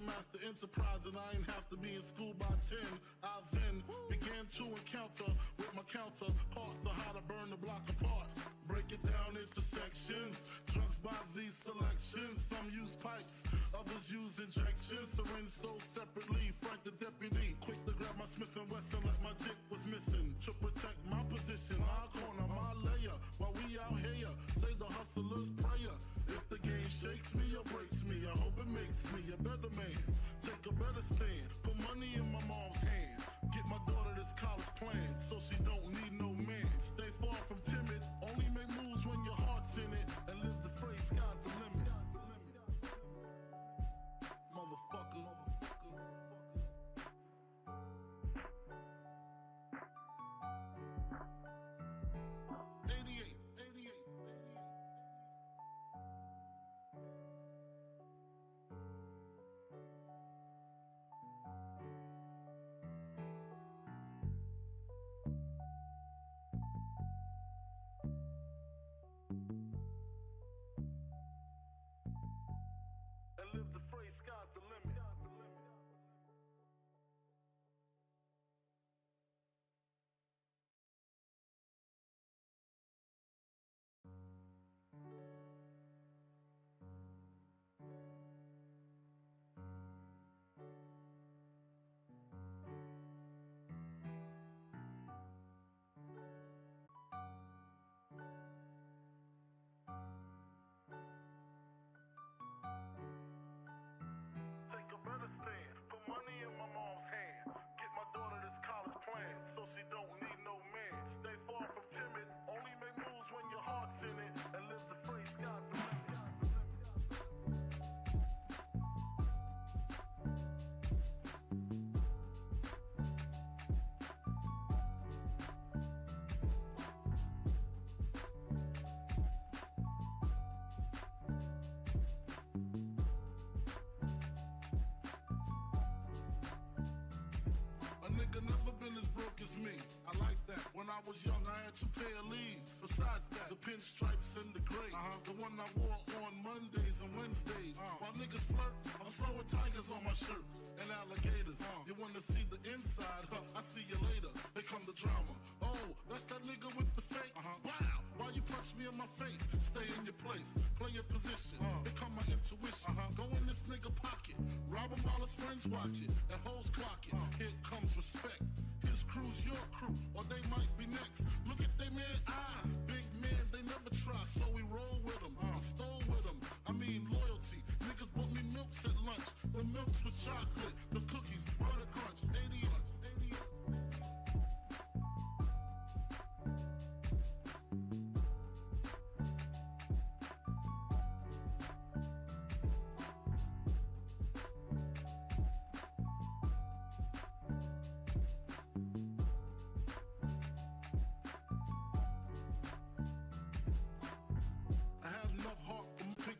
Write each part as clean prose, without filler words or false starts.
master enterprise, and I ain't have to be in school by 10. I then began to encounter with my counterparts on how to burn the block apart. Break it down into sections, drugs by these selections. Some use pipes, others use injections. Syringe sold separately, Frank the deputy quick to grab my Smith & Wesson like my dick was missing. To protect my position, my corner, my layer, while we out here, say the hustler's prayer. If the game shakes me or breaks me, I hope it makes me a better man. Take a better stand, put money in my mom's hand. Get my daughter this college plan, so she don't need no man. Stay far from timid, only make moves when your heart's in it. And live the phrase, sky's the limit. Motherfucker. 88. And live the phrase, sky's the limit. Take a better stand, put money in my mom's hand. Get my daughter this college plan, so she don't need no man. Stay far from timid, only make moves when your heart's in it. And live the phrase, sky's the limit. A nigga never been as broke as me. I like that. When I was young, I had 2 pair of leaves. Besides that, the pinstripes and the gray. The one I wore on Mondays and Wednesdays. While niggas flirt, I'm sewing tigers on my shirt and alligators. You wanna see the inside? I see you later. Here come the drama. Oh, that's that nigga with the fake. Wow, why you punch me in my face? Stay in your place, play your position. Here come my intuition. Go in this nigga pocket, rob him while his friends watch it. And hoes clock it. Here comes respect. His crew's your crew, or they might be next. Look at they man, big man, they never try, so we roll with them. I stole with them, I mean loyalty. Niggas bought me milks at lunch, the milks with chocolate, the cookies, butter crunch, 80.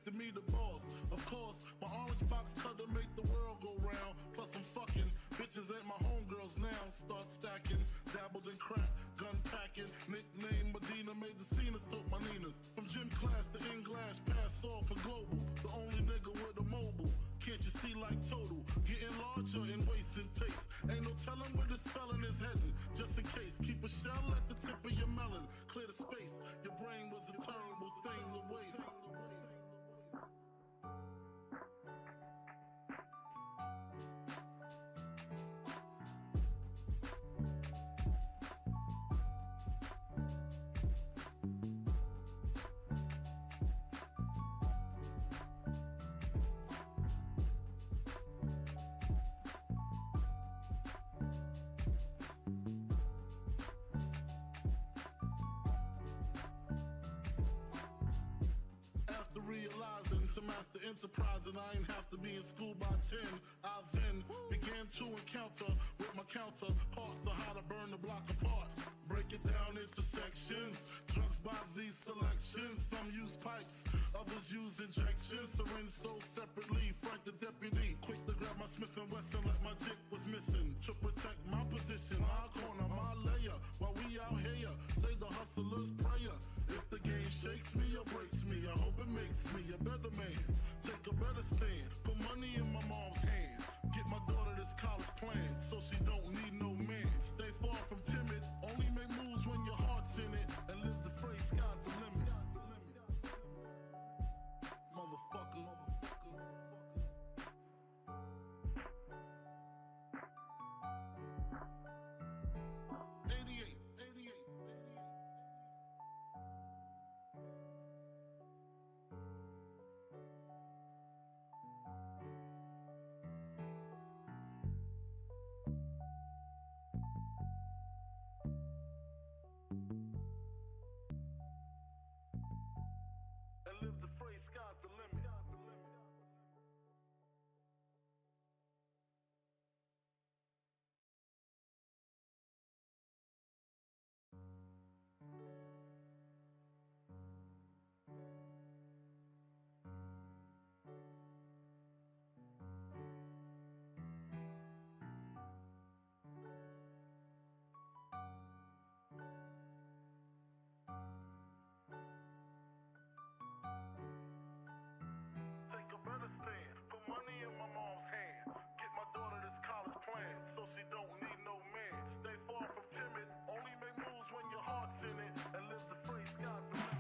To me the boss, of course, my orange box cutter make the world go round. Plus I'm fucking bitches at my homegirls now. Start stacking, dabbled in crack, gun packing. Nickname Medina, made the scenes, took my Ninas. From gym class to in-glass, pass off for global. The only nigga with a mobile. Can't you see like total? Getting larger in waist and taste. Ain't no telling where this felon is heading. Just in case, keep a shell at the tip of your melon. Clear the space, your brain was a terrible thing to waste. Realizing to master enterprise, and I ain't have to be in school by 10. I then began to encounter with my counterparts on how to burn the block apart. Break it down into sections, drugs by these selections. Some use pipes, others use injections. Syringe sold separately, Frank the deputy quick to grab my Smith & Wesson like my dick was missing. To protect my position, my corner, my layer, while we out here, say the hustler's prayer. If the game shakes me or breaks me, I hope it makes me a better man. Take a better stand, put money in my mom's hand. so she don't need no man. Stay far from timid, only make moves when your heart's in it, and live the phrase, sky's the limit. Motherfucker. 88. And live the phrase, sky's the limit. Take a better stand, put money in my mom's hand. Get my daughter this college plan, so she don't need no man. Stay far from timid, only make moves when your heart's in it, and live the phrase, sky's the limit.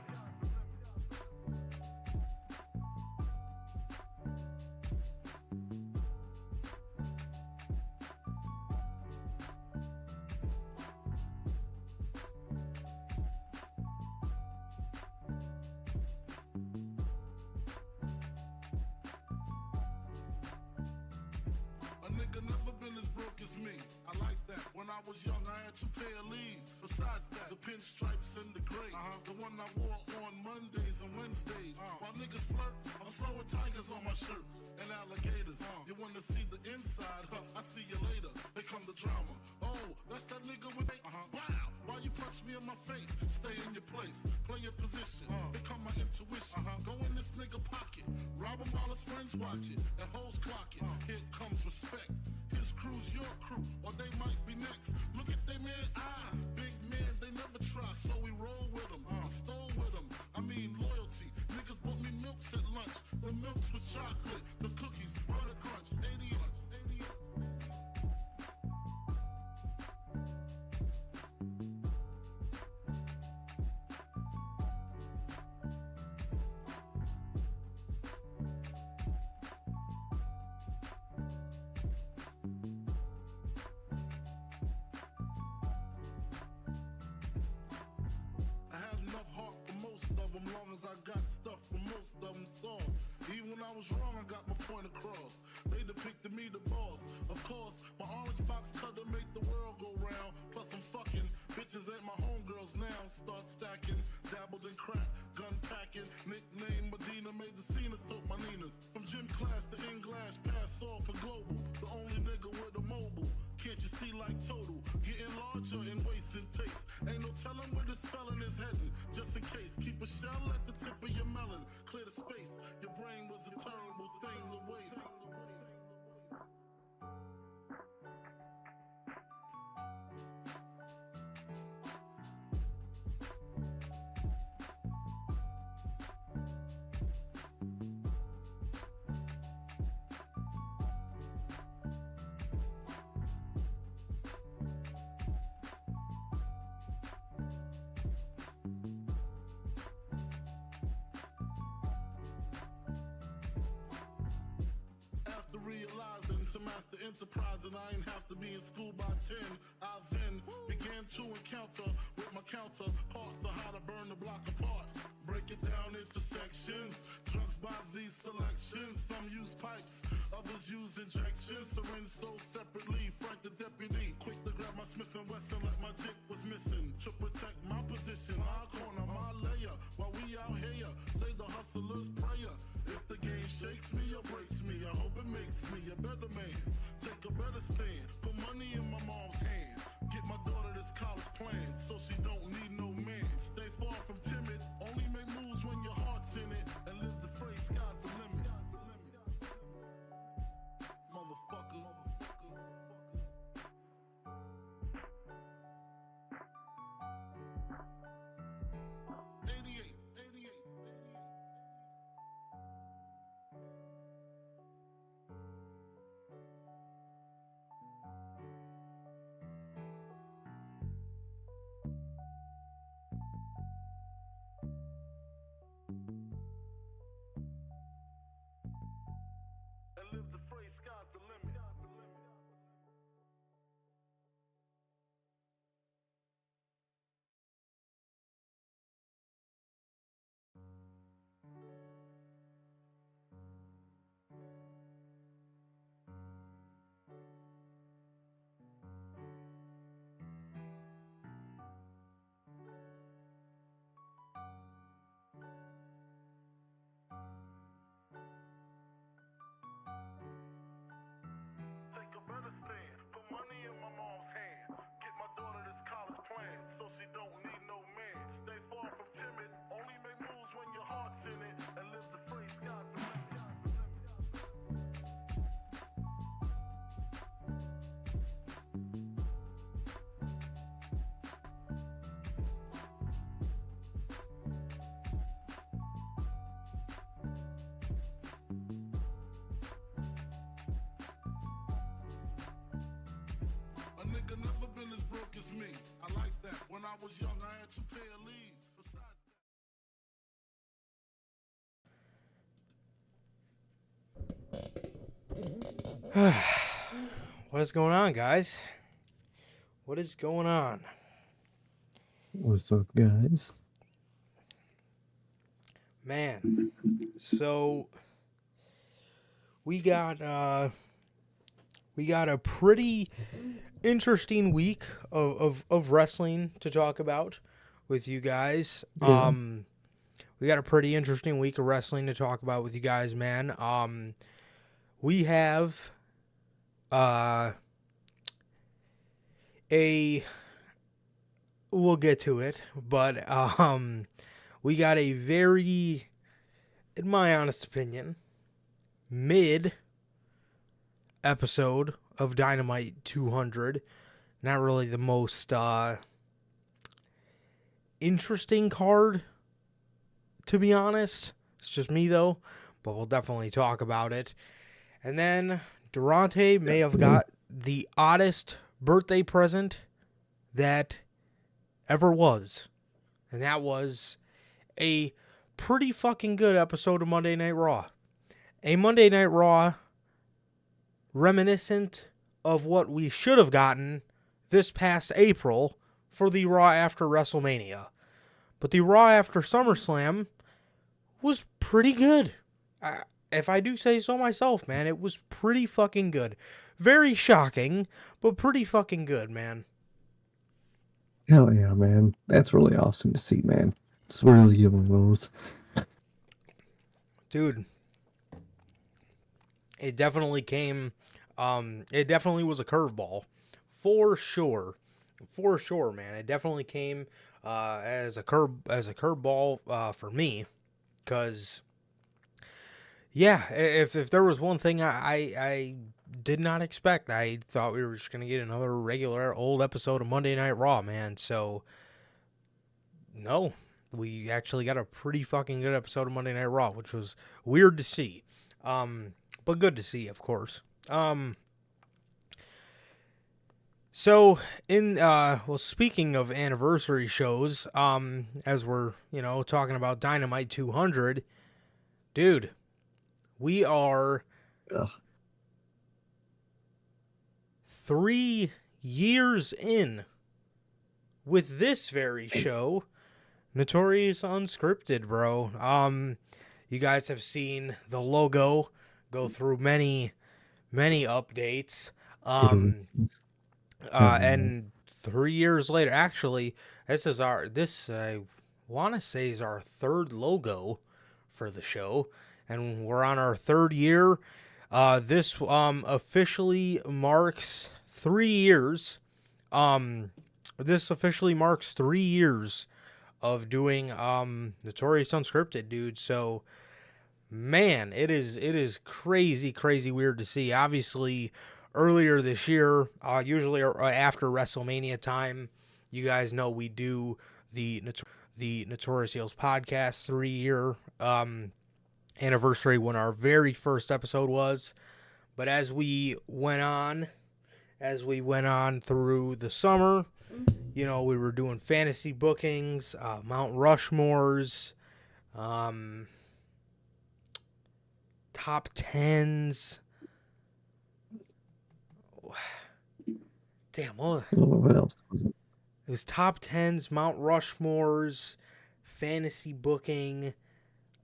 A nigga never been as broke as me. I like that. When I was young, I had 2 pair of leaves. Besides that, the pinstripes and the gray. The one I wore on Mondays and Wednesdays. While niggas flirt, I'm sewing tigers on my shirt and alligators. You wanna see the inside? I see you later. Here come the drama. Oh, that's that nigga with wow. Why you punch me in my face? Stay in your place. Play your position. Here come my intuition. Go in this nigga pocket. Rob him while his friends watch it. And hoes clock it. Here comes respect. His crew's your crew, or they might be next. Look at they man, big man, they never try, so we roll with them, stole with them. I mean loyalty. Niggas bought me milks at lunch. The milks with chocolate, the cookies, butter crunch, 88. Long as I got stuff for most of them soft. Even when I was wrong, I got my point across. They depicted me the boss. Of course, my orange box cutter make the world go round. Plus I'm fucking bitches ain't my homegirls now. Start stacking, dabbled in crack, gun packing. Nickname Medina, made the scenes, took my Ninas. From gym class to in-glass, pass off for global. The only nigga with a mobile. Can't you see like total? Getting larger in waist and taste. Ain't no telling where this felon is heading. Just in case, keep a shell at the tip of your melon. Clear the space. Your brain was a terrible thing to waste. Realizing to master enterprise and I ain't have to be in school by 10. I then began to encounter with my counterparts to how to burn the block apart. Break it down into sections. Drugs by these selections. Some use pipes, others use injections. Syringe sold separately. Frank the deputy, quick to grab my Smith & Wesson like my dick was missing. To protect my position, my corner, my layer. While we out here, say the hustler's prayer. If the game shakes me or breaks me, I hope it makes me a better man. Take a better stand, put money in my mom's hand. Get my daughter this college plan, so she don't need no man. Stay far from timid, only make moves when your heart's in it. And live the phrase, sky's the limit. Motherfucker. 88. is me. I like that. When I was young, I had 2 pair of leaves. Besides What is going on, guys? What is going on? What's up, guys? Man, so we got a pretty interesting week of wrestling to talk about with you guys. Yeah. We got a pretty interesting week of wrestling to talk about with you guys, man. We have we'll get to it, but we got a very, in my honest opinion, mid episode of Dynamite 200. Not really the most interesting card, to be honest. It's just me, though, but we'll definitely talk about it. And then Durante may have got the oddest birthday present that ever was. And that was a pretty fucking good episode of Monday Night Raw. A Monday Night Raw reminiscent of what we should have gotten this past April for the Raw after WrestleMania. But the Raw after SummerSlam was pretty good. If I do say so myself, man, it was pretty fucking good. Very shocking, but pretty fucking good, man. Hell yeah, man. That's really awesome to see, man. It's really giving those. Dude, it definitely came, it definitely was a curveball. For sure, man. It definitely came as a curveball for me, because yeah, if there was one thing I did not expect, I thought we were just gonna get another regular old episode of Monday Night Raw, man. So no, we actually got a pretty fucking good episode of Monday Night Raw, which was weird to see, but good to see, of course. So speaking of anniversary shows, as we're, talking about Dynamite 200, dude, we are Ugh. 3 years in with this very show, Notorious Unscripted, bro. You guys have seen the logo go through many updates. And 3 years later, actually, this I want to say is our third logo for the show, and we're on our 3rd year. This officially marks 3 years. This officially marks 3 years of doing Notorious Unscripted, dude. So, man, it is crazy weird to see. Obviously, earlier this year, usually after WrestleMania time, you guys know we do the Notorious Heels podcast 3-year anniversary when our very first episode was. But as we went on through the summer, we were doing fantasy bookings, Mount Rushmores, top 10s. Damn, what else was it? It was top 10s, Mount Rushmores, fantasy booking,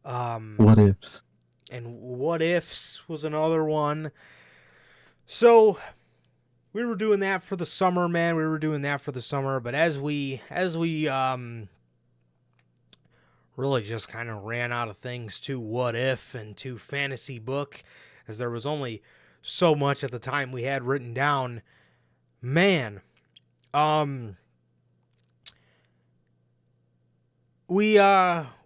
What ifs? and what ifs was another one. So we were doing that for the summer, man. But as we really just kind of ran out of things to what if and to fantasy book, as there was only so much at the time we had written down. Man, we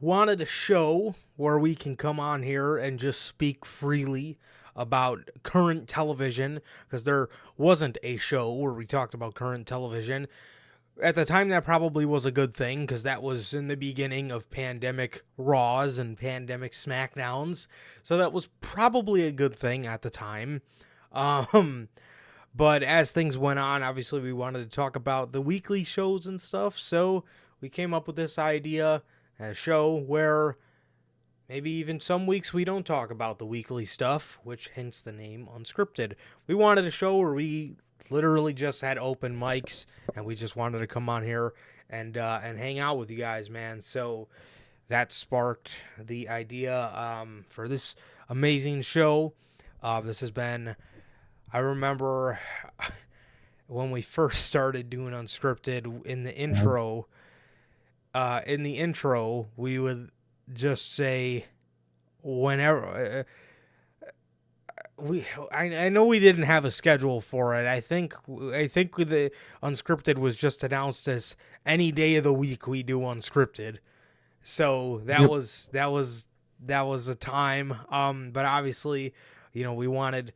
wanted a show where we can come on here and just speak freely about current television, because there wasn't a show where we talked about current television. At the time, that probably was a good thing, because that was in the beginning of pandemic Raws and pandemic SmackDowns, so that was probably a good thing at the time. But as things went on, obviously we wanted to talk about the weekly shows and stuff. So we came up with this idea, a show where maybe even some weeks we don't talk about the weekly stuff, which hence the name Unscripted. We wanted a show where we literally just had open mics and we just wanted to come on here and hang out with you guys, man. So that sparked the idea for this amazing show. This has been, I remember when we first started doing Unscripted in the intro. We would just say whenever I know we didn't have a schedule for it. I think the Unscripted was just announced as any day of the week we do Unscripted. So that was a time. But obviously, you know, we wanted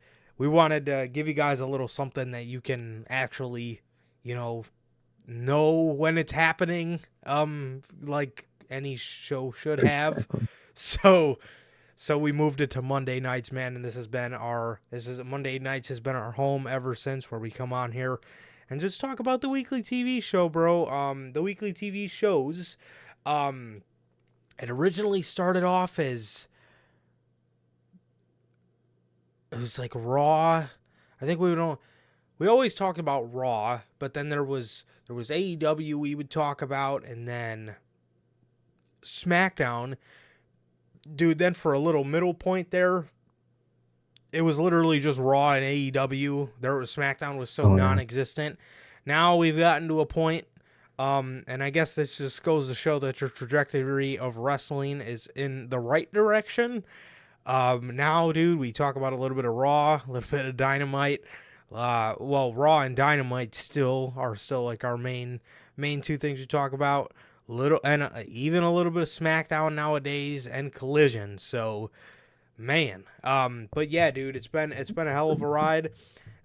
to give you guys a little something that you can actually, you know when it's happening, like any show should have. Exactly. So we moved it to Monday nights, man, and Monday nights has been our home ever since, where we come on here and just talk about the weekly TV show, bro. The weekly TV shows, it originally started off as, it was like Raw. I think we always talked about Raw, but then there was AEW we would talk about, and then SmackDown. Dude, then for a little middle point there, it was literally just Raw and AEW. SmackDown was so non-existent. Now we've gotten to a point, and I guess this just goes to show that your trajectory of wrestling is in the right direction. Now, dude, we talk about a little bit of Raw, a little bit of Dynamite. Raw and Dynamite are still like our main two things we talk about. Even a little bit of SmackDown nowadays and Collision. So, man, but yeah, dude, it's been a hell of a ride.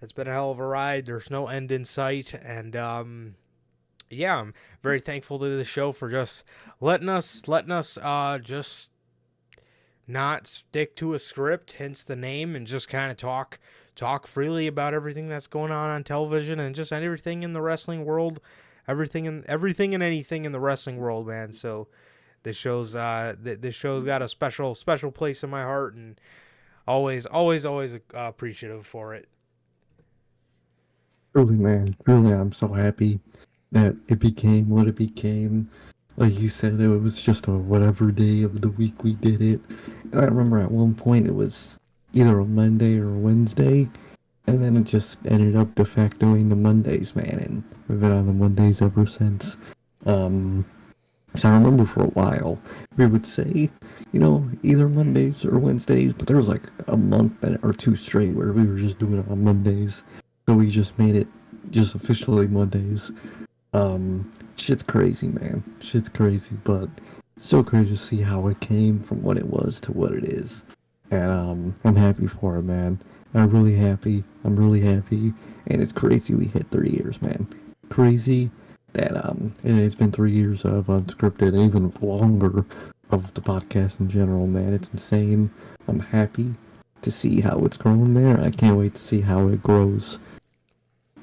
It's been a hell of a ride. There's no end in sight, and yeah, I'm very thankful to the show for just letting us just not stick to a script, hence the name, and just kind of talk freely about everything that's going on television and just everything in the wrestling world, everything and anything in the wrestling world, man. So this show's got a special place in my heart, and always appreciative for it. Truly, man. Truly, I'm so happy that it became what it became. Like you said, it was just a whatever day of the week we did it. And I remember at one point it was either a Monday or a Wednesday, and then it just ended up de factoing the Mondays, man. And we've been on the Mondays ever since. So I remember for a while we would say, either Mondays or Wednesdays, but there was like a month or two straight where we were just doing it on Mondays. So we just made it just officially Mondays. Shit's crazy, man. Shit's crazy, but so crazy to see how it came from what it was to what it is. And I'm happy for it, man. I'm really happy. And it's crazy we hit 3 years, man. Crazy that it's been 3 years of Unscripted, and even longer of the podcast in general, man. It's insane. I'm happy to see how it's grown there. I can't wait to see how it grows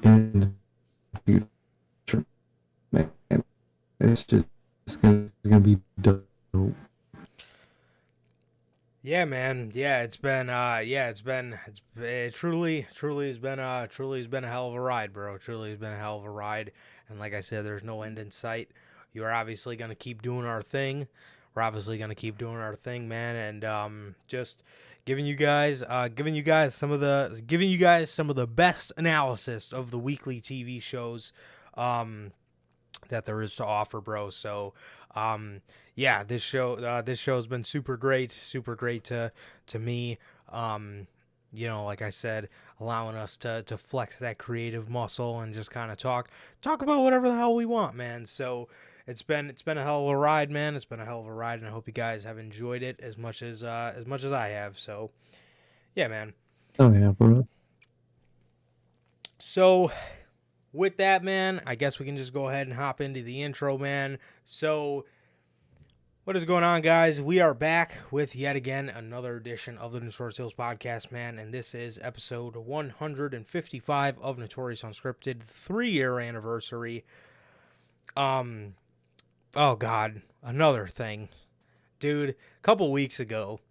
in the future, man. It's gonna be dope. Yeah, man. Yeah, it truly has been a hell of a ride, bro. Truly has been a hell of a ride. And like I said, there's no end in sight. You are obviously gonna keep doing our thing. We're obviously gonna keep doing our thing, man. And just giving you guys some of the best analysis of the weekly TV shows that there is to offer, bro. So yeah, this show has been super great to me. Like I said, allowing us to flex that creative muscle and just kind of talk about whatever the hell we want, man. So it's been a hell of a ride, man. It's been a hell of a ride, and I hope you guys have enjoyed it as much as I have. So yeah, man. Oh yeah, bro. So with that, man, I guess we can just go ahead and hop into the intro, man. So What is going on, guys? We are back with yet again another edition of the Notorious podcast, man, and this is episode 155 of Notorious Unscripted, 3-year anniversary. Oh God, another thing, dude. A couple weeks ago,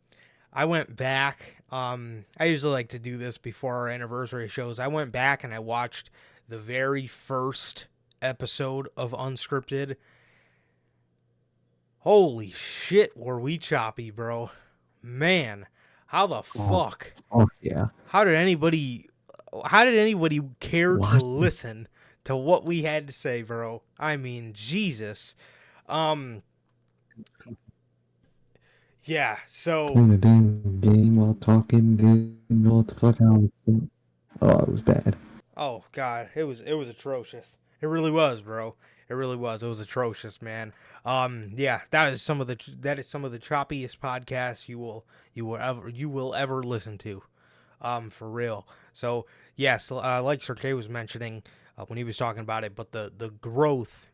I went back. I usually like to do this before our anniversary shows. I went back and I watched the very first episode of Unscripted. Holy shit, were we choppy, bro. Man, how the fuck? Oh yeah. How did anybody care to listen to what we had to say, bro? I mean, Jesus. Yeah, so Playing the damn game while talking, didn't know what the fuck I was saying. Oh, it was bad. oh God, it was atrocious. It really was, bro. It really was. It was atrocious, man. Yeah, that is some of the choppiest podcasts you will ever listen to, for real. So yes, like Sir K was mentioning when he was talking about it, but the growth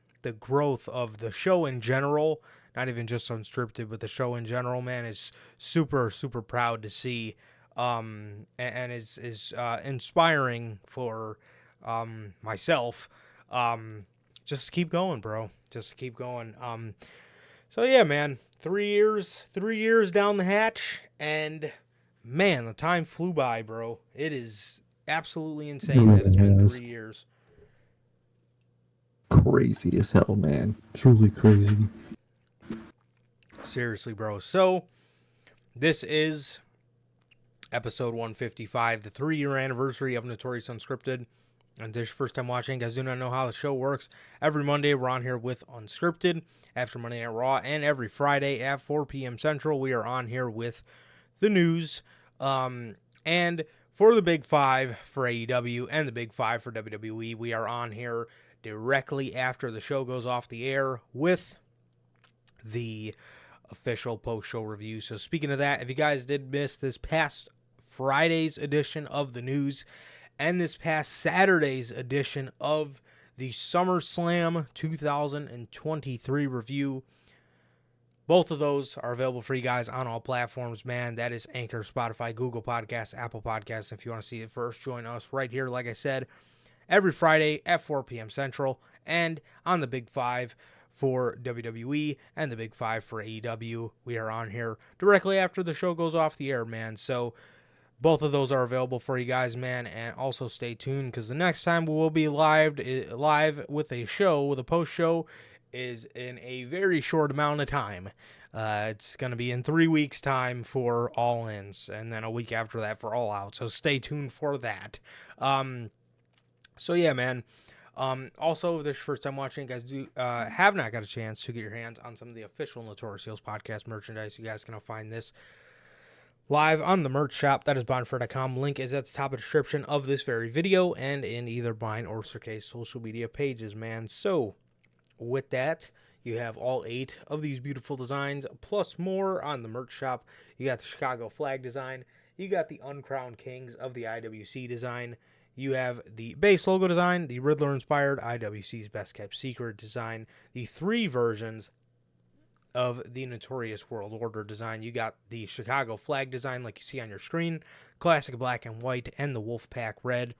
of the show in general, not even just Unscripted, but the show in general, man, is super proud to see, and is inspiring for myself. Just keep going, bro. Just keep going. So yeah, man, 3 years down the hatch, and man, the time flew by, bro. It is absolutely insane that it's been 3 years. Crazy as hell, man. Truly crazy. Seriously, bro. So this is episode 155, the 3-year anniversary of Notorious Unscripted. And this is your first time watching, guys, do not know how the show works. Every Monday, we're on here with Unscripted after Monday Night Raw, and every Friday at 4 p.m. Central, we are on here with the news. And for the Big Five for AEW and the Big Five for WWE, we are on here directly after the show goes off the air with the official post-show review. So speaking of that, if you guys did miss this past Friday's edition of the news and this past Saturday's edition of the SummerSlam 2023 review, both of those are available for you guys on all platforms, man. That is Anchor, Spotify, Google Podcasts, Apple Podcasts. If you want to see it first, join us right here, like I said, every Friday at 4 p.m. Central, and on the Big Five for WWE and the Big Five for AEW. We are on here directly after the show goes off the air, man. So both of those are available for you guys, man, and also stay tuned because the next time we will be live with a show, with a post-show, is in a very short amount of time. It's going to be in 3 weeks' time for All-Ins, and then a week after that for All Out, so stay tuned for that. So yeah, man. Also, if this is your first time watching, guys, have not got a chance to get your hands on some of the official Notorious Heels podcast merchandise, you guys can find this live on the merch shop. That is bonfire.com. Link is at the top of the description of this very video and in either mine or Sir K's social media pages, man. So with that, you have all 8 of these beautiful designs plus more on the merch shop. You got the Chicago flag design. You got the Uncrowned Kings of the IWC design. You have the base logo design, the Riddler-inspired IWC's Best Kept Secret design, the 3 versions of the Notorious World Order design. You got the Chicago flag design like you see on your screen, classic black and white, and the Wolfpack red.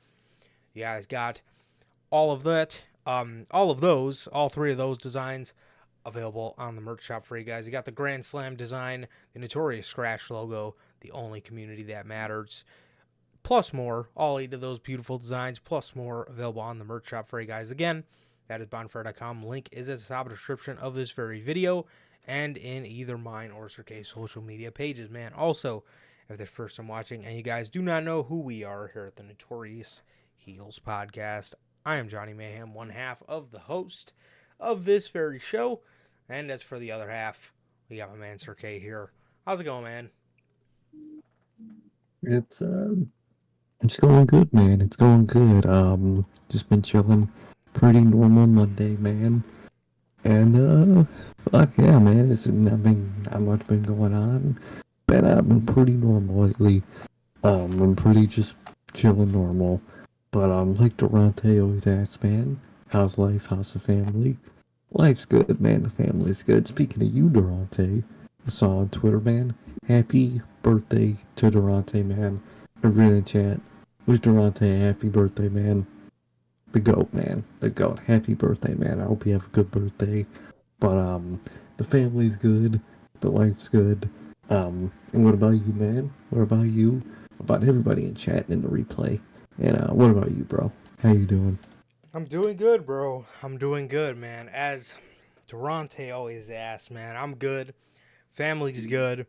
You guys got all of that, all 3 of those designs available on the merch shop for you guys. You got the Grand Slam design, the Notorious Scratch logo, the only community that matters, plus more, all 8 of those beautiful designs, plus more available on the merch shop for you guys. Again, that is bonfire.com. Link is at the top of the description of this very video and in either mine or Sir K's social media pages, man. Also, if they're first time watching and you guys do not know who we are here at the Notorious Heels podcast, I am Johnny Mayhem, one half of the host of this very show. And as for the other half, we got my man Sir K here. How's it going, man? It's going good, man. It's going good. Just been chilling. Pretty normal Monday, man. And fuck yeah, man. It's not much been going on. But I've been pretty normal lately. I'm pretty just chilling normal. But like Durante always asks, man, how's life? How's the family? Life's good, man. The family's good. Speaking of you, Durante, I saw on Twitter, man. Happy birthday to Durante, man. Everybody in the chat, wish Durante a happy birthday, man. The GOAT, man. The GOAT. Happy birthday, man. I hope you have a good birthday. But, the family's good. The life's good. And what about you, man? What about you? About everybody in chat and in the replay. And, what about you, bro? How you doing? I'm doing good, bro. I'm doing good, man. As Durante always asks, man, I'm good. Family's good.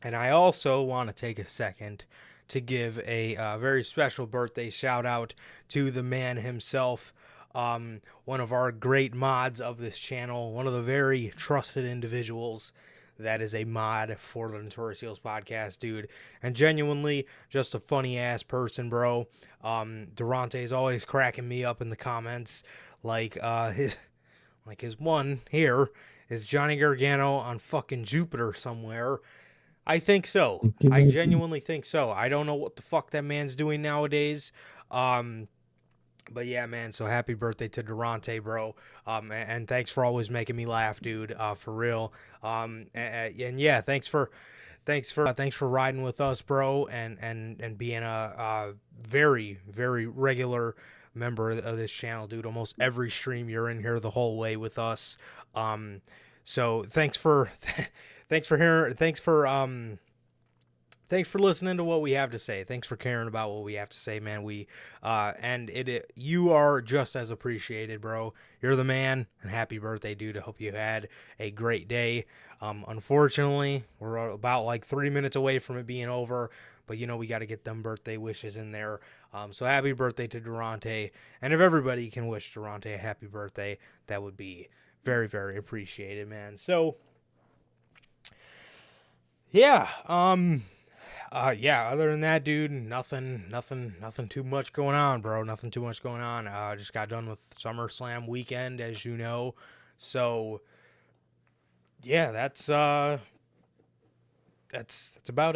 And I also want to take a second to give a very special birthday shout out to the man himself, one of our great mods of this channel, one of the very trusted individuals that is a mod for the Notorious podcast, dude. And genuinely just a funny ass person, bro. Durante is always cracking me up in the comments. His one here is Johnny Gargano on fucking Jupiter somewhere. I think so. I genuinely think so. I don't know what the fuck that man's doing nowadays. But yeah, man, so happy birthday to Durante, bro. And thanks for always making me laugh, dude. For real. And yeah, thanks for riding with us, bro, and being a very, very regular member of this channel, dude. Almost every stream you're in here the whole way with us. So thanks for listening to what we have to say. Thanks for caring about what we have to say, man. You are just as appreciated, bro. You're the man, and happy birthday, dude. I hope you had a great day. Unfortunately, we're about like 3 minutes away from it being over, but we got to get them birthday wishes in there. So happy birthday to Durante. And if everybody can wish Durante a happy birthday, that would be very, very appreciated, man. So yeah, other than that, dude, nothing too much going on, bro. Nothing too much going on. Just got done with SummerSlam weekend, as you know. So yeah, that's about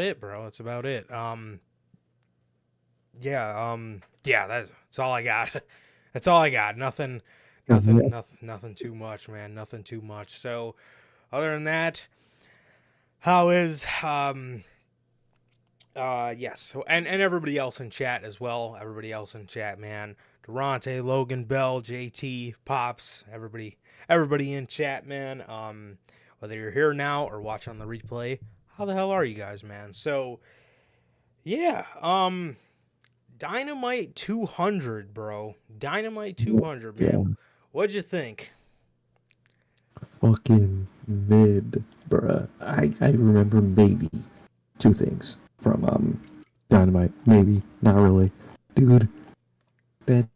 it, bro. That's about it. That's all I got. That's all I got. Nothing too much, man. Nothing too much. So other than that, how is yes, and everybody else in chat as well. Everybody else in chat, man. Durante, Logan, Bell, JT, Pops, everybody in chat, man. Whether you're here now or watching on the replay, how the hell are you guys, man? So yeah, Dynamite 200, bro. Dynamite 200, man. Yeah. What'd you think? Fucking mid, bruh. I remember maybe two things from Dynamite. Maybe, not really. Dude, that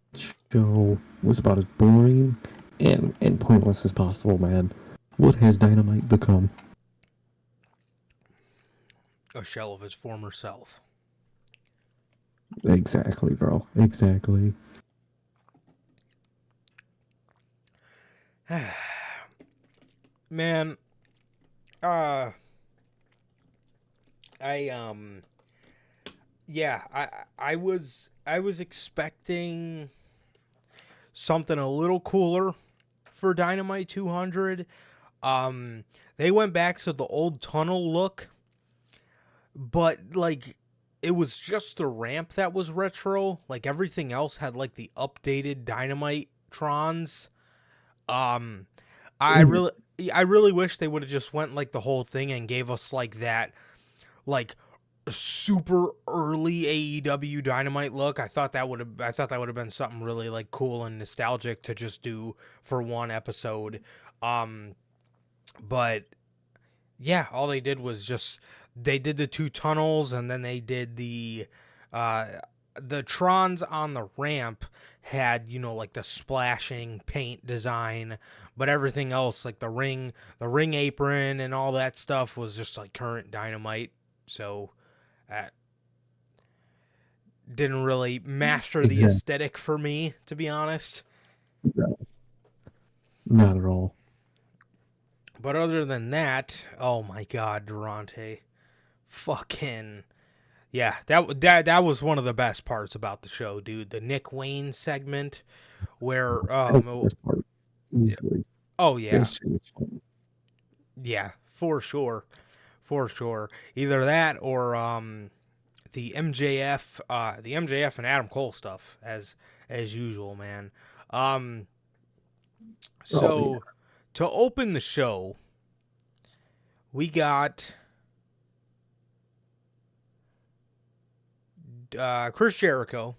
show was about as boring and pointless as possible, man. What has Dynamite become? A shell of his former self. Exactly, bro. Exactly. Man, I was expecting something a little cooler for Dynamite 200. They went back to the old tunnel look, but like it was just the ramp that was retro. Like everything else had like the updated Dynamite Trons. I really wish they would have just went like the whole thing and gave us like that, like super early AEW Dynamite look. I thought that would have been something really like cool and nostalgic to just do for one episode. But yeah, all they did was they did the two tunnels, and then they did the Trons on the ramp had, like the splashing paint design, but everything else, like the ring apron and all that stuff was just like current Dynamite. So that didn't really master the aesthetic for me, to be honest. No. Not at all. But other than that, oh my God, Durante, fucking yeah, that was one of the best parts about the show, dude. The Nick Wayne segment, where That's the best part. Easily. Oh yeah, That shit was fun. yeah, for sure, for sure. Either that or the MJF and Adam Cole stuff as usual, man. Um, Oh yeah. so to open the show, we got Chris Jericho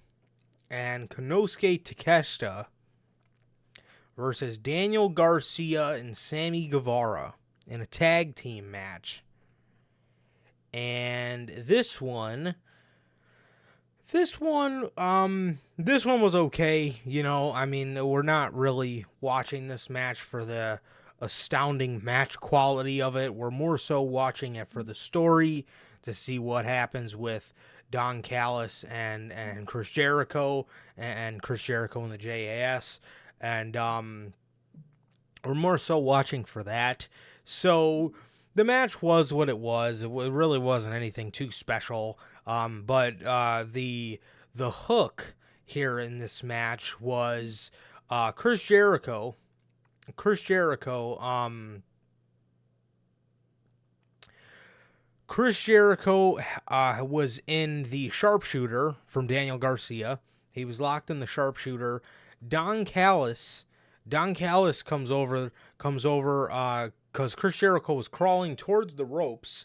and Konosuke Takeshita versus Daniel Garcia and Sammy Guevara in a tag team match. And this one was okay. You know, I mean, we're not really watching this match for the astounding match quality of it. We're more so watching it for the story, to see what happens with Don Callis and Chris Jericho and Chris Jericho and the JAS. And we're more so watching for that. So the match was what it was. It really wasn't anything too special. But the hook here in this match was Chris Jericho. Chris Jericho. Chris Jericho was in the sharpshooter from Daniel Garcia. He was locked in the sharpshooter. Don Callis comes over because Chris Jericho was crawling towards the ropes.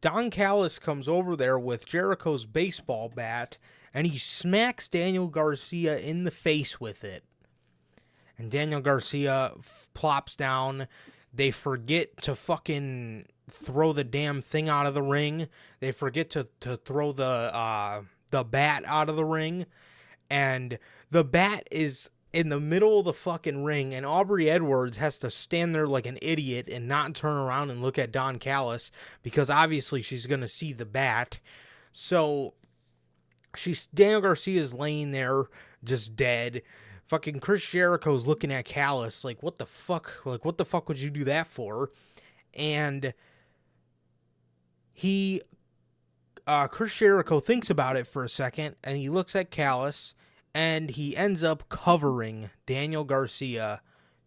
Don Callis comes over there with Jericho's baseball bat, and he smacks Daniel Garcia in the face with it. And Daniel Garcia plops down. They forget to fucking throw the damn thing out of the ring. They forget to throw the bat out of the ring. And the bat is in the middle of the fucking ring, and Aubrey Edwards has to stand there like an idiot and not turn around and look at Don Callis, because obviously she's going to see the bat. So Daniel Garcia's laying there just dead. Fucking Chris Jericho's looking at Callis like, what the fuck? Like, what the fuck would you do that for? And Chris Jericho thinks about it for a second, and he looks at Callis, and he ends up covering Daniel Garcia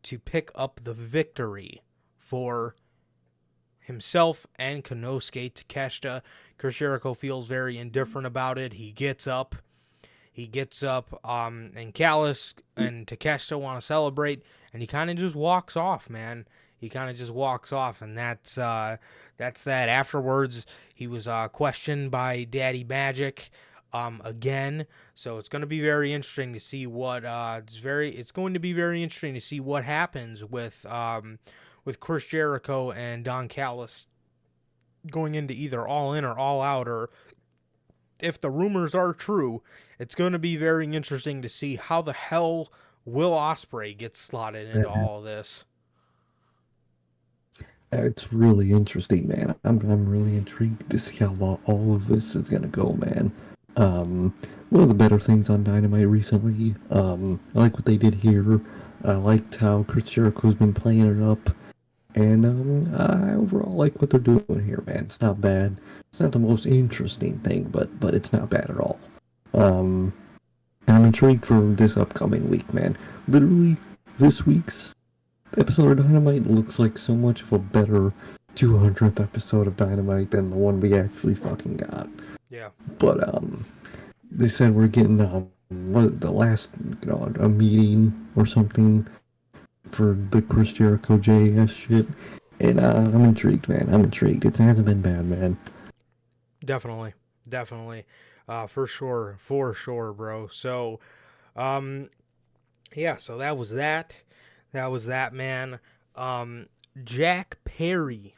to pick up the victory for himself and Konosuke Takeshita. Chris Jericho feels very indifferent about it. He gets up, and Callis and Takeshita want to celebrate, and he kind of just walks off, man. He kind of just walks off, and that's that. Afterwards, he was questioned by Daddy Magic again, so it's going to be very interesting to see what it's going to be very interesting to see what happens with Chris Jericho and Don Callis going into either All In or All Out, or if the rumors are true, it's going to be very interesting to see how the hell Will Ospreay gets slotted into all of this. It's really interesting, man. I'm really intrigued to see how all of this is gonna go, man. One of the better things on Dynamite recently. I like what they did here. I liked how Chris Jericho's been playing it up, and I overall like what they're doing here, man. It's not bad. It's not the most interesting thing, but it's not bad at all. And I'm intrigued for this upcoming week, man. Literally, this week's episode of Dynamite looks like so much of a better 200th episode of Dynamite than the one we actually fucking got. Yeah. But they said we're getting the last, a meeting or something for the Chris Jericho JS shit, and I'm intrigued, man. I'm intrigued. It hasn't been bad, man. Definitely, for sure, bro. So, yeah. So that was that. That was that, man. Jack Perry.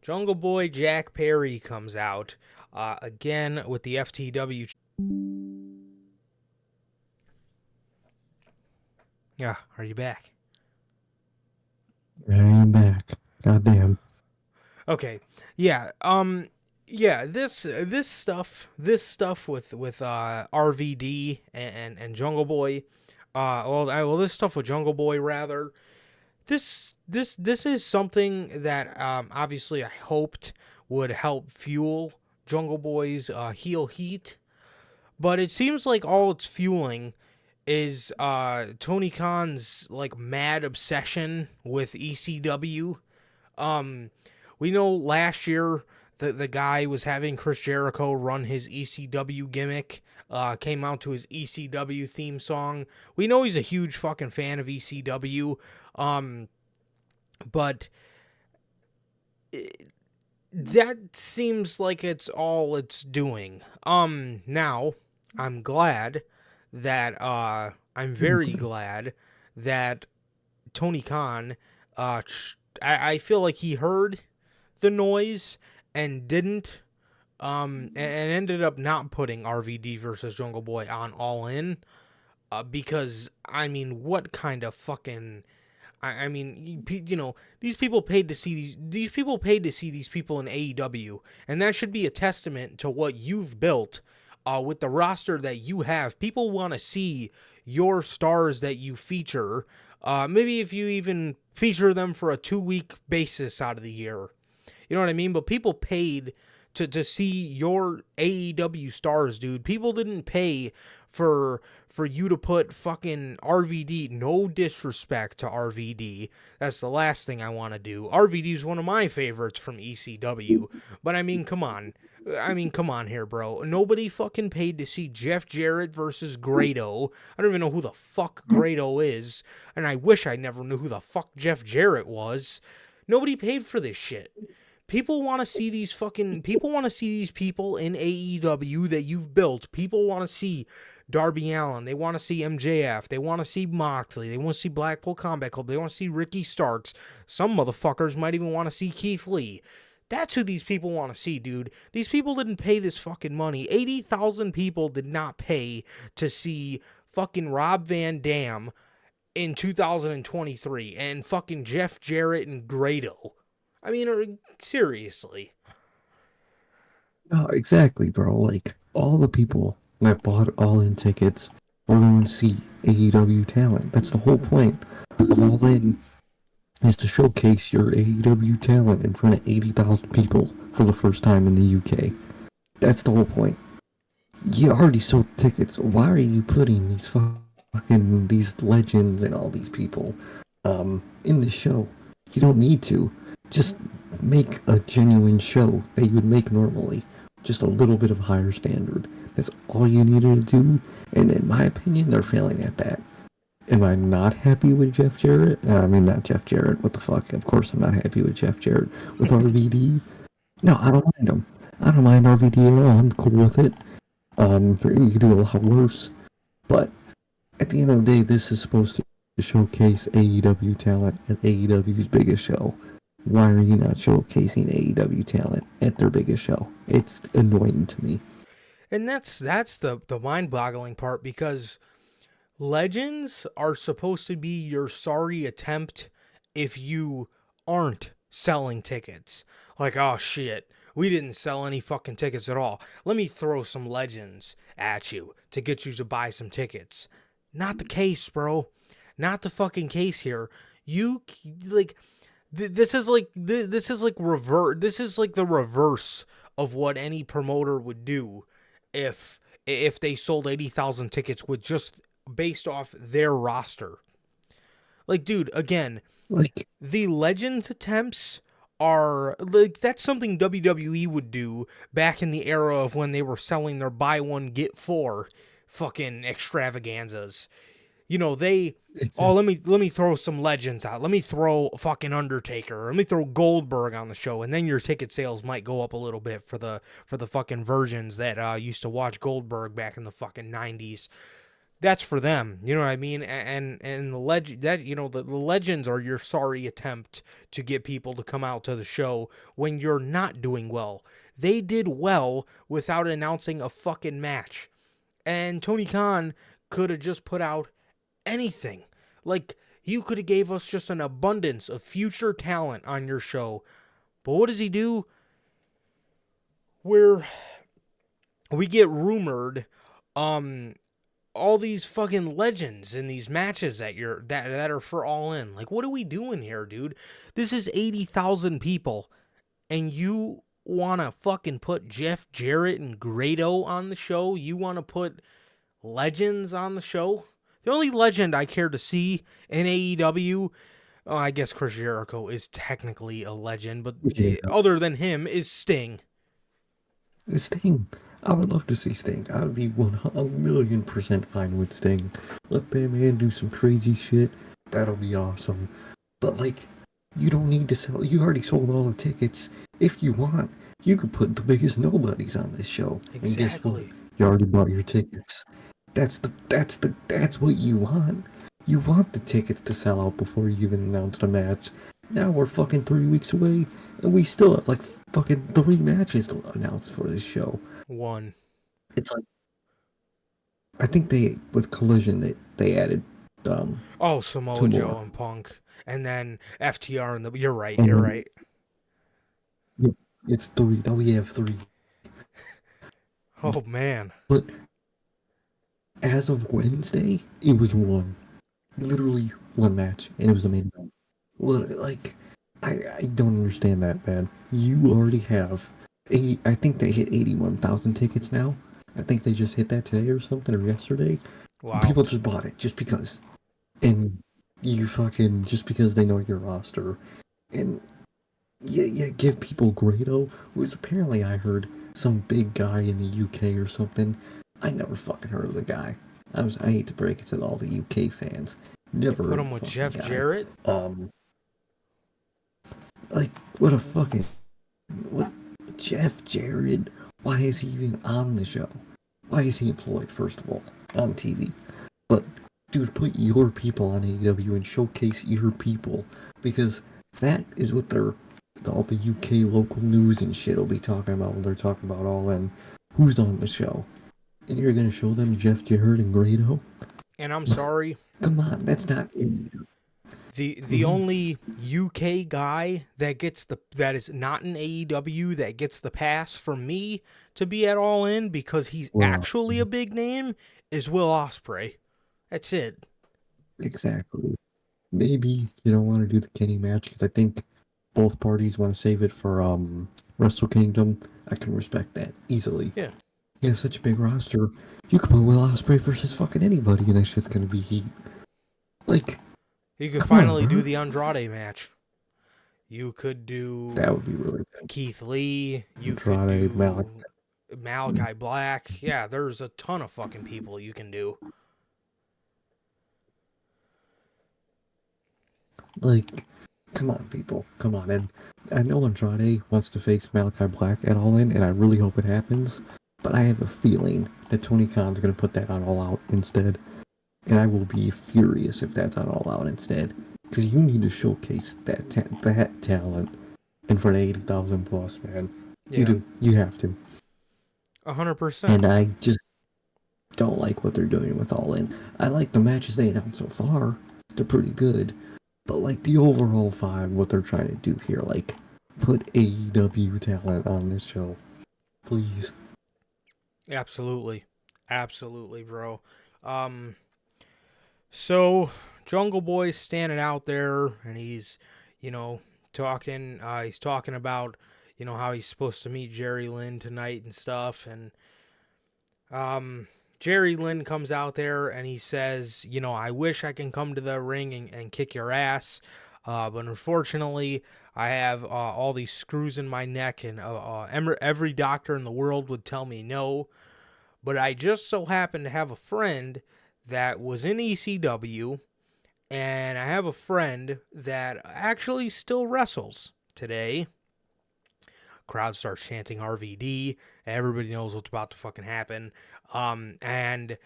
Jungle Boy Jack Perry comes out again with the FTW. Yeah, are you back? I'm back. Goddamn. Okay. Yeah. Yeah. This stuff with RVD and Jungle Boy. This stuff with Jungle Boy, rather. This is something that obviously I hoped would help fuel Jungle Boy's heel heat, but it seems like all it's fueling is Tony Khan's like mad obsession with ECW. We know last year the guy was having Chris Jericho run his ECW gimmick. Came out to his ECW theme song. We know he's a huge fucking fan of ECW. But that seems like it's all it's doing. Now I'm glad that I'm very glad that Tony Khan I feel like he heard the noise and didn't and ended up not putting RVD versus Jungle Boy on All In because I mean what kind of fucking I mean, you know, these people paid to see these people paid to see these people in AEW, and that should be a testament to what you've built with the roster that you have. People want to see your stars that you feature. Maybe if you even feature them for a 2-week basis out of the year. You know what I mean? But people paid to see your AEW stars, dude. People didn't pay for you to put fucking RVD. No disrespect to RVD. That's the last thing I want to do. RVD is one of my favorites from ECW. But I mean, come on. Come on here, bro. Nobody fucking paid to see Jeff Jarrett versus Grado. I don't even know who the fuck Grado is. And I wish I never knew who the fuck Jeff Jarrett was. Nobody paid for this shit. People want to see these people in AEW that you've built. People want to see Darby Allin. They want to see MJF. They want to see Moxley. They want to see Blackpool Combat Club. They want to see Ricky Starks. Some motherfuckers might even want to see Keith Lee. That's who these people want to see, dude. These people didn't pay this fucking money. 80,000 people did not pay to see fucking Rob Van Dam in 2023 and fucking Jeff Jarrett and Grado. I mean, seriously. No, exactly, bro. Like, all the people that bought all-in tickets were going to see AEW talent. That's the whole point of all-in, is to showcase your AEW talent in front of 80,000 people for the first time in the UK. That's the whole point. You already sold tickets. Why are you putting these fucking these legends and all these people in the show? You don't need to. Just make a genuine show that you would make normally. Just a little bit of higher standard. That's all you needed to do. And in my opinion, they're failing at that. Am I not happy with Jeff Jarrett? I mean, not Jeff Jarrett. What the fuck? Of course I'm not happy with Jeff Jarrett. With RVD? No, I don't mind him. I don't mind RVD at all. I'm cool with it. You could do a lot worse. But at the end of the day, this is supposed to showcase AEW talent at AEW's biggest show. Why are you not showcasing AEW talent at their biggest show? It's annoying to me. And that's the mind-boggling part, because legends are supposed to be your sorry attempt if you aren't selling tickets. Like, oh shit, we didn't sell any fucking tickets at all. Let me throw some legends at you to get you to buy some tickets. Not the case, bro. Not the fucking case here. You, like... This is like the reverse of what any promoter would do if they sold 80,000 tickets with just based off their roster. Like, dude, again, like the Legends attempts are like, that's something WWE would do back in the era of when they were selling their buy one get four fucking extravaganzas. You know, let me throw some legends out. Let me throw fucking Undertaker. Let me throw Goldberg on the show, and then your ticket sales might go up a little bit for the fucking virgins that used to watch Goldberg back in the fucking 90s. That's for them, you know what I mean? And the legend that, you know, the legends are your sorry attempt to get people to come out to the show when you're not doing well. They did well without announcing a fucking match, and Tony Khan could have just put out anything. Like, you could have gave us just an abundance of future talent on your show. But what does he do? We get rumored all these fucking legends in these matches that are for All In. Like, what are we doing here, dude? This is 80,000 people, and you want to fucking put Jeff Jarrett and Grado on the show? You want to put legends on the show? The only legend I care to see in AEW, oh, I guess Chris Jericho is technically a legend, but Yeah. other than him is Sting. Sting. I would love to see Sting. I would be 1,000,000% fine with Sting. Let Batman do some crazy shit. That'll be awesome. But, like, you don't need to sell. You already sold all the tickets. If you want, you could put the biggest nobodies on this show. Exactly. And guess what? You already bought your tickets. That's what you want. You want the tickets to sell out before you even announce the match. Now we're fucking 3 weeks away, and we still have like fucking 3 matches to announce for this show. One. It's like, I think with Collision they added Samoa Joe more. and Punk, and then FTR and the. You're right. And You're then- right. It's 3. Now we have 3. Oh man. But as of Wednesday, it was 1. Literally 1 match, and it was a main event. Well, like, I don't understand that, man. You already have I think they hit 81,000 tickets now. I think they just hit that today or something, or yesterday. Wow. People just bought it just because. And you fucking, just because they know your roster. And yeah, give people Grado, who is apparently, I heard, some big guy in the UK or something. I never fucking heard of the guy. I hate to break it to all the UK fans. Never Put heard him of with the Jeff fucking guy. Jarrett. Like, what Jeff Jarrett? Why is he even on the show? Why is he employed, first of all, on TV? But, dude, put your people on AEW and showcase your people, because that is what all the UK local news and shit will be talking about when they're talking about All In. Who's on the show? And you're gonna show them Jeff Jarrett and Grado? And I'm sorry. Come on, that's not AEW. The only UK guy that is not in AEW that gets the pass from me to be at All In because he's actually a big name is Will Ospreay. That's it. Exactly. Maybe you don't want to do the Kenny match because I think both parties want to save it for Wrestle Kingdom. I can respect that easily. Yeah. You have such a big roster. You could put Will Ospreay versus fucking anybody, and that shit's gonna be heat. Like, You could come finally on, do bro. the Andrade match. You could do That would be really good. Keith Lee. You Andrade, could do Malachi Black. Yeah, there's a ton of fucking people you can do. Like, come on, people. Come on. And I know Andrade wants to face Malachi Black at All In, and I really hope it happens. But I have a feeling that Tony Khan's going to put that on All Out instead. And I will be furious if that's on All Out instead. Because you need to showcase that talent in front of 80,000 plus, man. Yeah. You do. You have to. 100%. And I just don't like what they're doing with All In. I like the matches they announced so far. They're pretty good. But, like, the overall vibe, what they're trying to do here, like, put AEW talent on this show. Please. Absolutely. Absolutely, bro. So, Jungle Boy's standing out there, and he's, talking. He's talking about, how he's supposed to meet Jerry Lynn tonight and stuff. And Jerry Lynn comes out there, and he says, I wish I can come to the ring and kick your ass. But unfortunately, I have all these screws in my neck, and every doctor in the world would tell me no. But I just so happen to have a friend that was in ECW, and I have a friend that actually still wrestles today. Crowd starts chanting RVD. Everybody knows what's about to fucking happen. And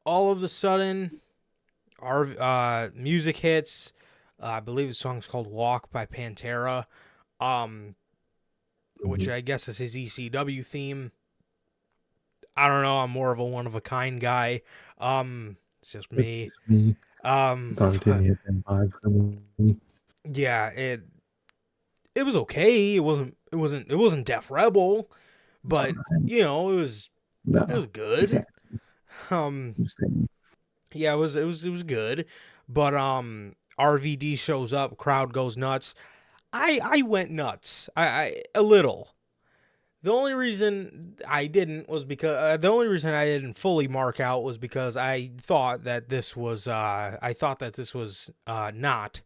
all of a sudden, our music hits. I believe the song's called Walk by Pantera, which I guess is his ECW theme. I don't know. I'm more of a one-of-a-kind guy. It's just me. It's me. Thought it didn't hit that vibe for me. Yeah, it was okay. It wasn't Def Rebel, but it was good. Exactly. Yeah, it was good. But RVD shows up, crowd goes nuts. I went nuts. I a little. The only reason I didn't was because the only reason I didn't fully mark out was because I thought that this was not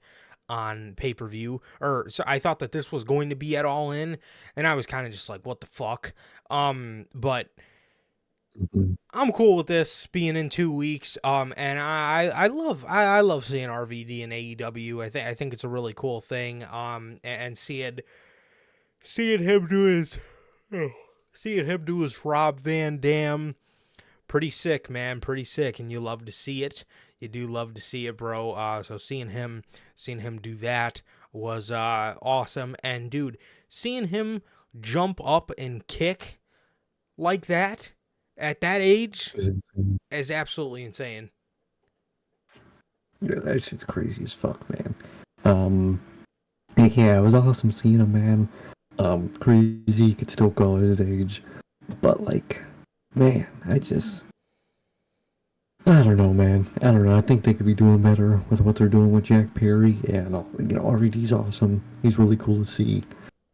on pay-per-view, or so I thought that this was going to be at All In, and I was kind of just like, what the fuck. But Mhm. I'm cool with this being in 2 weeks. And I love seeing RVD in AEW. I think it's a really cool thing. And seeing him do his seeing him do his Rob Van Dam, pretty sick, man, pretty sick, and you love to see it. You do love to see it, bro. So seeing him do that was awesome. And dude, seeing him jump up and kick like that at that age It was insane. is absolutely insane. Yeah, that shit's crazy as fuck, man. Yeah, it was awesome seeing him, man. Crazy he could still go at his age, but like, man, I don't know, man. I don't know. I think they could be doing better with what they're doing with Jack Perry. Yeah, no, RVD's awesome. He's really cool to see,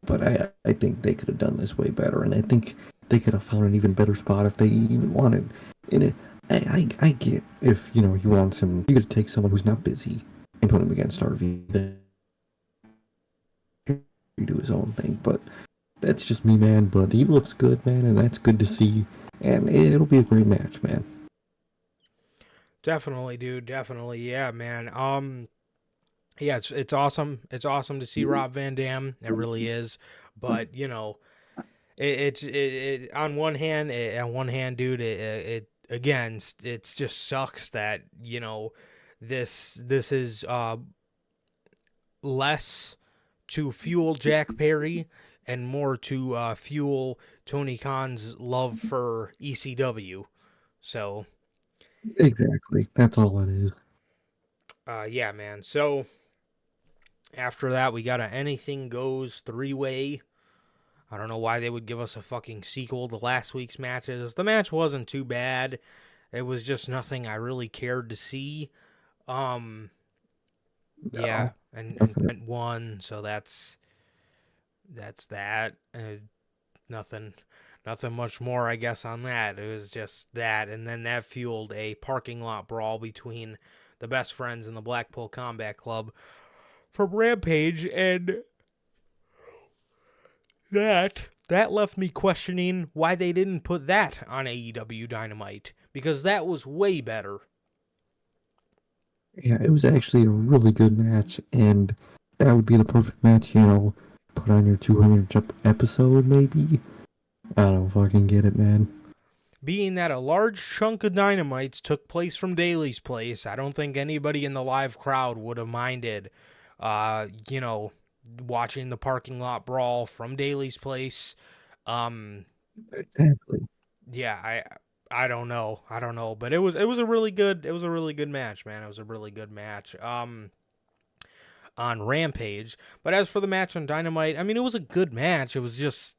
but I think they could have done this way better, and I think they could have found an even better spot if they even wanted. And I get if you want some, you could take someone who's not busy and put him against RVD. Do his own thing, but that's just me, man. But he looks good, man, and that's good to see. And it'll be a great match, man. Definitely, dude. Definitely, yeah, man. Yeah, it's awesome. It's awesome to see Rob Van Dam. It really is. But it on one hand, dude, it again, it just sucks that this is less to fuel Jack Perry and more to fuel Tony Khan's love for ECW. So Exactly. That's all it is. yeah, man. So after that, we got a Anything Goes 3-way. I don't know why they would give us a fucking sequel to last week's matches. The match wasn't too bad. It was just nothing I really cared to see. Yeah, No, and definitely. went one, so that's that. Nothing much more, I guess, on that. It was just that, and then that fueled a parking lot brawl between the Best Friends and the Blackpool Combat Club from Rampage, and that left me questioning why they didn't put that on AEW Dynamite, because that was way better. Yeah, it was actually a really good match, and that would be the perfect match, put on your 200th episode, maybe. I don't fucking get it, man. Being that a large chunk of Dynamites took place from Daly's place, I don't think anybody in the live crowd would have minded, watching the parking lot brawl from Daly's place. Exactly. Yeah, I don't know, but it was a really good match, man. It was a really good match. On Rampage, but as for the match on Dynamite, I mean, it was a good match. It was just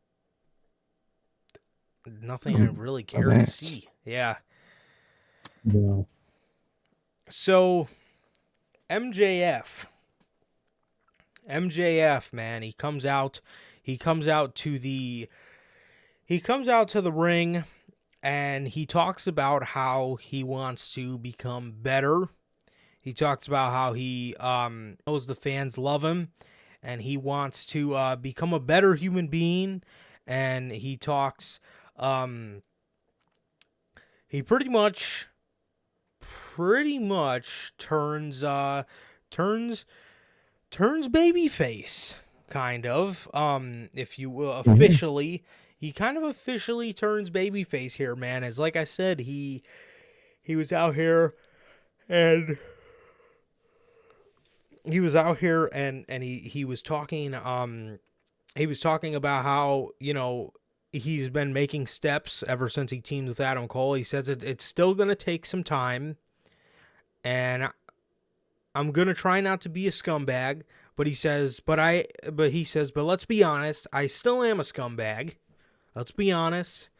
nothing I really A cared to match. see. Yeah. Well, So MJF, man, he comes out to the ring, and he talks about how he wants to become better. He talks about how he knows the fans love him, and he wants to become a better human being. And he talks, he pretty much turns babyface, kind of. If you will, officially, he kind of officially turns babyface here, man. As like I said, he was out here and he was out here and he was talking about how he's been making steps ever since he teamed with Adam Cole. He says it's still gonna take some time, and I'm gonna try not to be a scumbag. But he says, but let's be honest, I still am a scumbag. Let's be honest.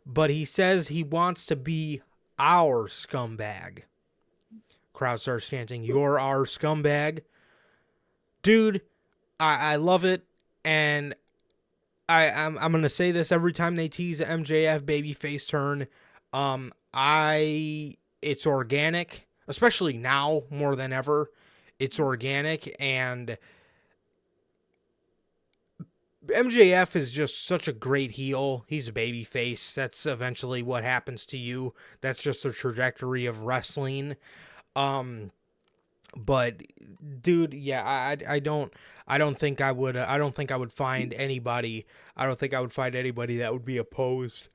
But he says he wants to be our scumbag. Crowd starts chanting, "You're our scumbag." Dude, I love it. And I'm gonna say this every time they tease a MJF babyface turn. It's organic, especially now more than ever. It's organic, and MJF is just such a great heel. He's a babyface. That's eventually what happens to you. That's just the trajectory of wrestling. But dude, yeah, I don't think I would find anybody. I don't think I would find anybody that would be opposed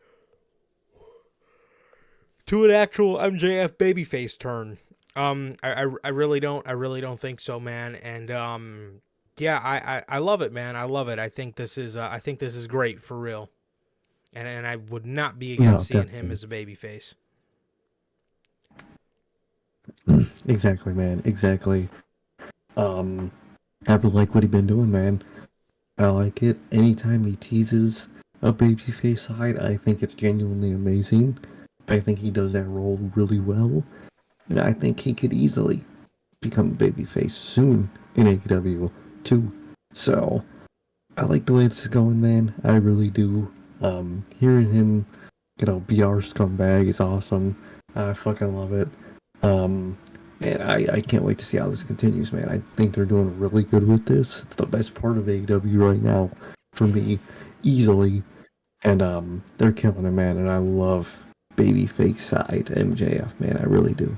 to an actual MJF babyface turn. I really don't think so, man. And yeah, I love it, man. I love it. I think this is great for real. And I would not be against seeing him as a babyface. Exactly, man. Exactly. I like what he's been doing, man. I like it. Anytime he teases a babyface side, I think it's genuinely amazing. I think he does that role really well. And I think he could easily become a babyface soon in AEW too. So I like the way this is going, man. I really do. Hearing him, be our scumbag is awesome. I fucking love it. And I can't wait to see how this continues, man. I think they're doing really good with this. It's the best part of AEW right now for me, easily. And they're killing it, man. And I love babyface side MJF, man. I really do.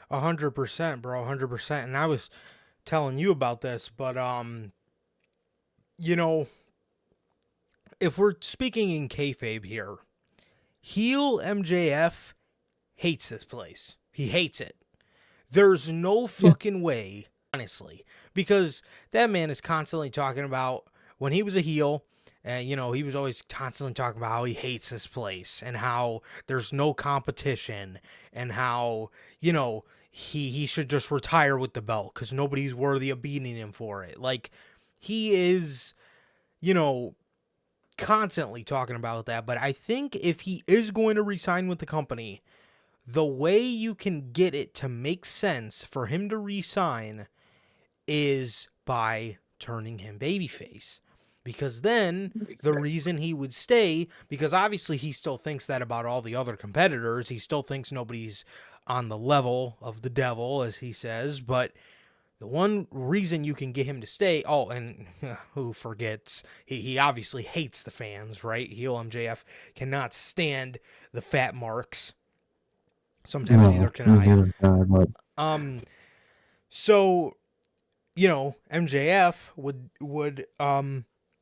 100%, bro. 100%. And I was telling you about this, but if we're speaking in kayfabe here, heel MJF hates this place. He hates it. There's no fucking way, honestly, because that man is constantly talking about when he was a heel, and he was always constantly talking about how he hates this place and how there's no competition and how, he should just retire with the belt because nobody's worthy of beating him for it. Like, he is, constantly talking about that. But I think if he is going to resign with the company, the way you can get it to make sense for him to resign is by turning him babyface. Because then the reason he would stay, because obviously he still thinks that about all the other competitors. He still thinks nobody's on the level of the devil, as he says. But the one reason you can get him to stay, and who forgets, he obviously hates the fans, right? Heel MJF cannot stand the fat marks. Sometimes neither can I. So, MJF would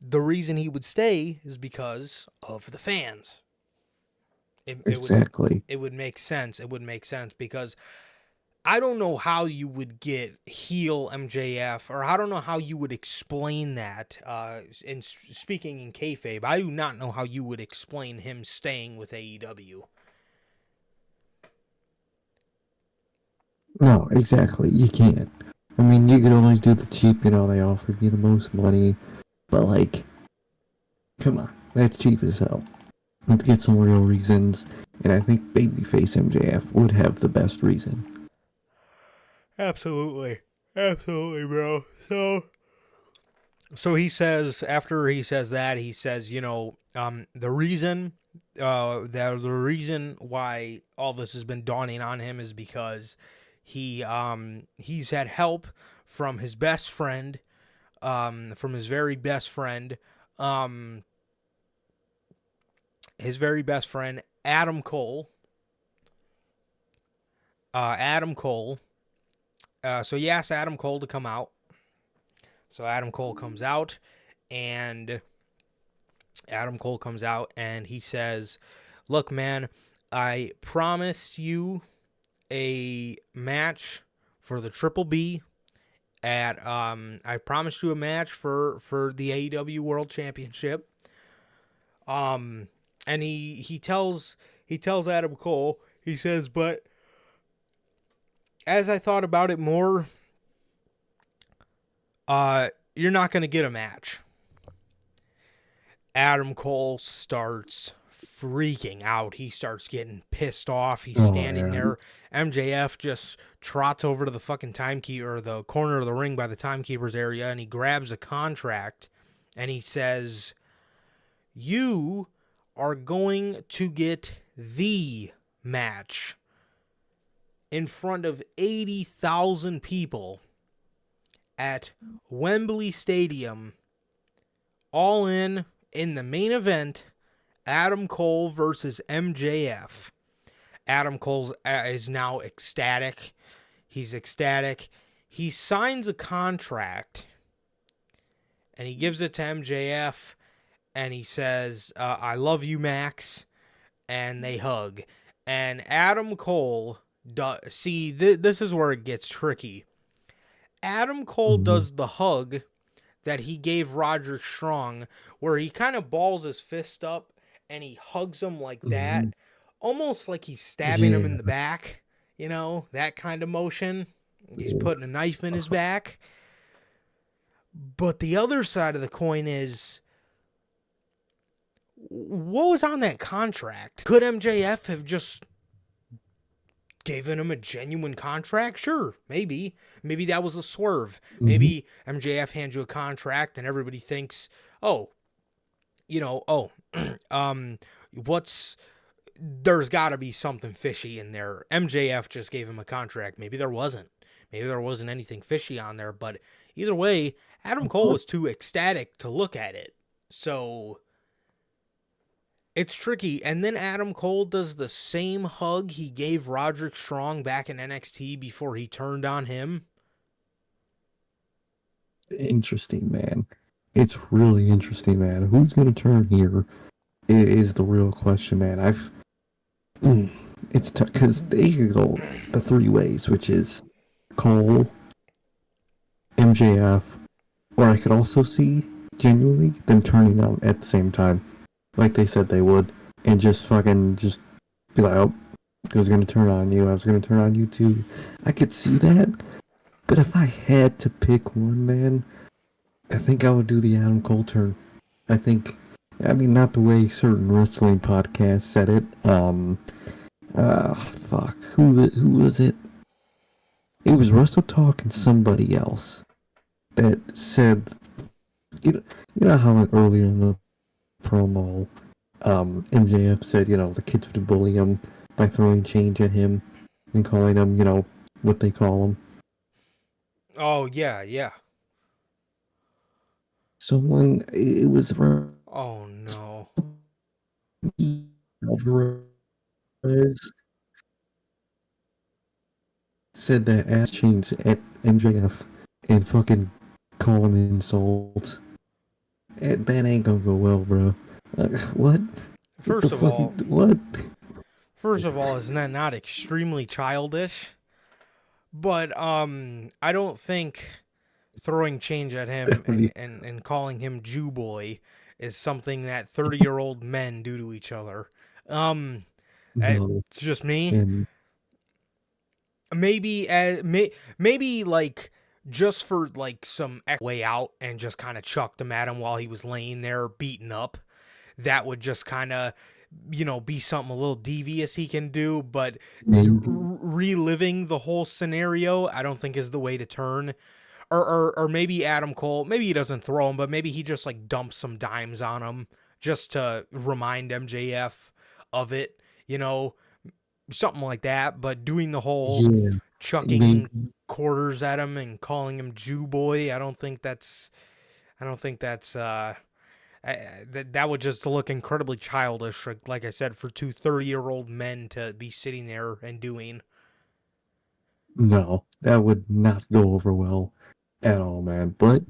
the reason he would stay is because of the fans. Exactly. It would make sense. It would make sense because I don't know how you would get heel MJF, or I don't know how you would explain that. In speaking in kayfabe, I do not know how you would explain him staying with AEW. No, exactly. You can't. I mean, you could always do the cheap, they offered you the most money. But, come on. That's cheap as hell. Let's get some real reasons. And I think babyface MJF would have the best reason. Absolutely. Absolutely, bro. So he says, after he says that, he says, the reason why all this has been dawning on him is because he's had help from his best friend, from his very best friend, Adam Cole. So he asked Adam Cole to come out. So Adam Cole comes out, and he says, "Look, man, I promised you a match for the Triple B I promised you a match for the AEW World Championship." And he tells Adam Cole, he says, "But as I thought about it more, you're not going to get a match." Adam Cole starts freaking out. He starts getting pissed off. He's standing there. MJF just trots over to the fucking timekeeper, or the corner of the ring by the timekeeper's area, and he grabs a contract and he says, "You are going to get the match in front of 80,000 people at Wembley Stadium, all in the main event, Adam Cole versus MJF." Adam Cole is now ecstatic. He's ecstatic. He signs a contract, and he gives it to MJF, and he says, "I love you, Max," and they hug. And Adam Cole, this is where it gets tricky. Adam Cole does the hug that he gave Roderick Strong, where he kind of balls his fist up, and he hugs him like that, almost like he's stabbing him in the back, that kind of motion. He's putting a knife in his back. But the other side of the coin is, what was on that contract? Could MJF have just given him a genuine contract? Sure, maybe. Maybe that was a swerve. Maybe MJF hands you a contract and everybody thinks, there's got to be something fishy in there. MJF just gave him a contract. Maybe there wasn't. Maybe there wasn't anything fishy on there. But either way, Adam Cole was too ecstatic to look at it. So it's tricky. And then Adam Cole does the same hug he gave Roderick Strong back in NXT before he turned on him. Interesting, man. It's really interesting, man. Who's going to turn here is the real question, man. It's tough because they could go the three ways, which is Cole, MJF, or I could also see genuinely them turning on at the same time, like they said they would, and just be like, "Oh, I was gonna turn on you. I was gonna turn on you too." I could see that, but if I had to pick one, man, I think I would do the Adam Cole turn. Not the way certain wrestling podcasts said it. Fuck. Who was it? It was Russell Talk and somebody else that said, you know how like earlier in the promo, MJF said, the kids would bully him by throwing change at him and calling him, what they call him. Oh, yeah. It was Oh, no. Alvarez said that ass change at MJF and fucking call him insults. That ain't gonna go well, bro. What? First of all, what? Isn't that not extremely childish? But I don't think throwing change at him and calling him Jew boy is something that 30-year-old men do to each other. No. It's just me. And maybe like just for like some way out and just kind of chucked him at him while he was laying there beaten up. That would just kind of, be something a little devious he can do. But reliving the whole scenario, I don't think is the way to turn. Or maybe Adam Cole, maybe he doesn't throw him, but maybe he just like dumps some dimes on him just to remind MJF of it, something like that. But doing the whole chucking quarters at him and calling him Jew boy, I don't think that's that would just look incredibly childish, like I said, for two 30-year-old men to be sitting there and doing. No, that would not go over well at all, man. But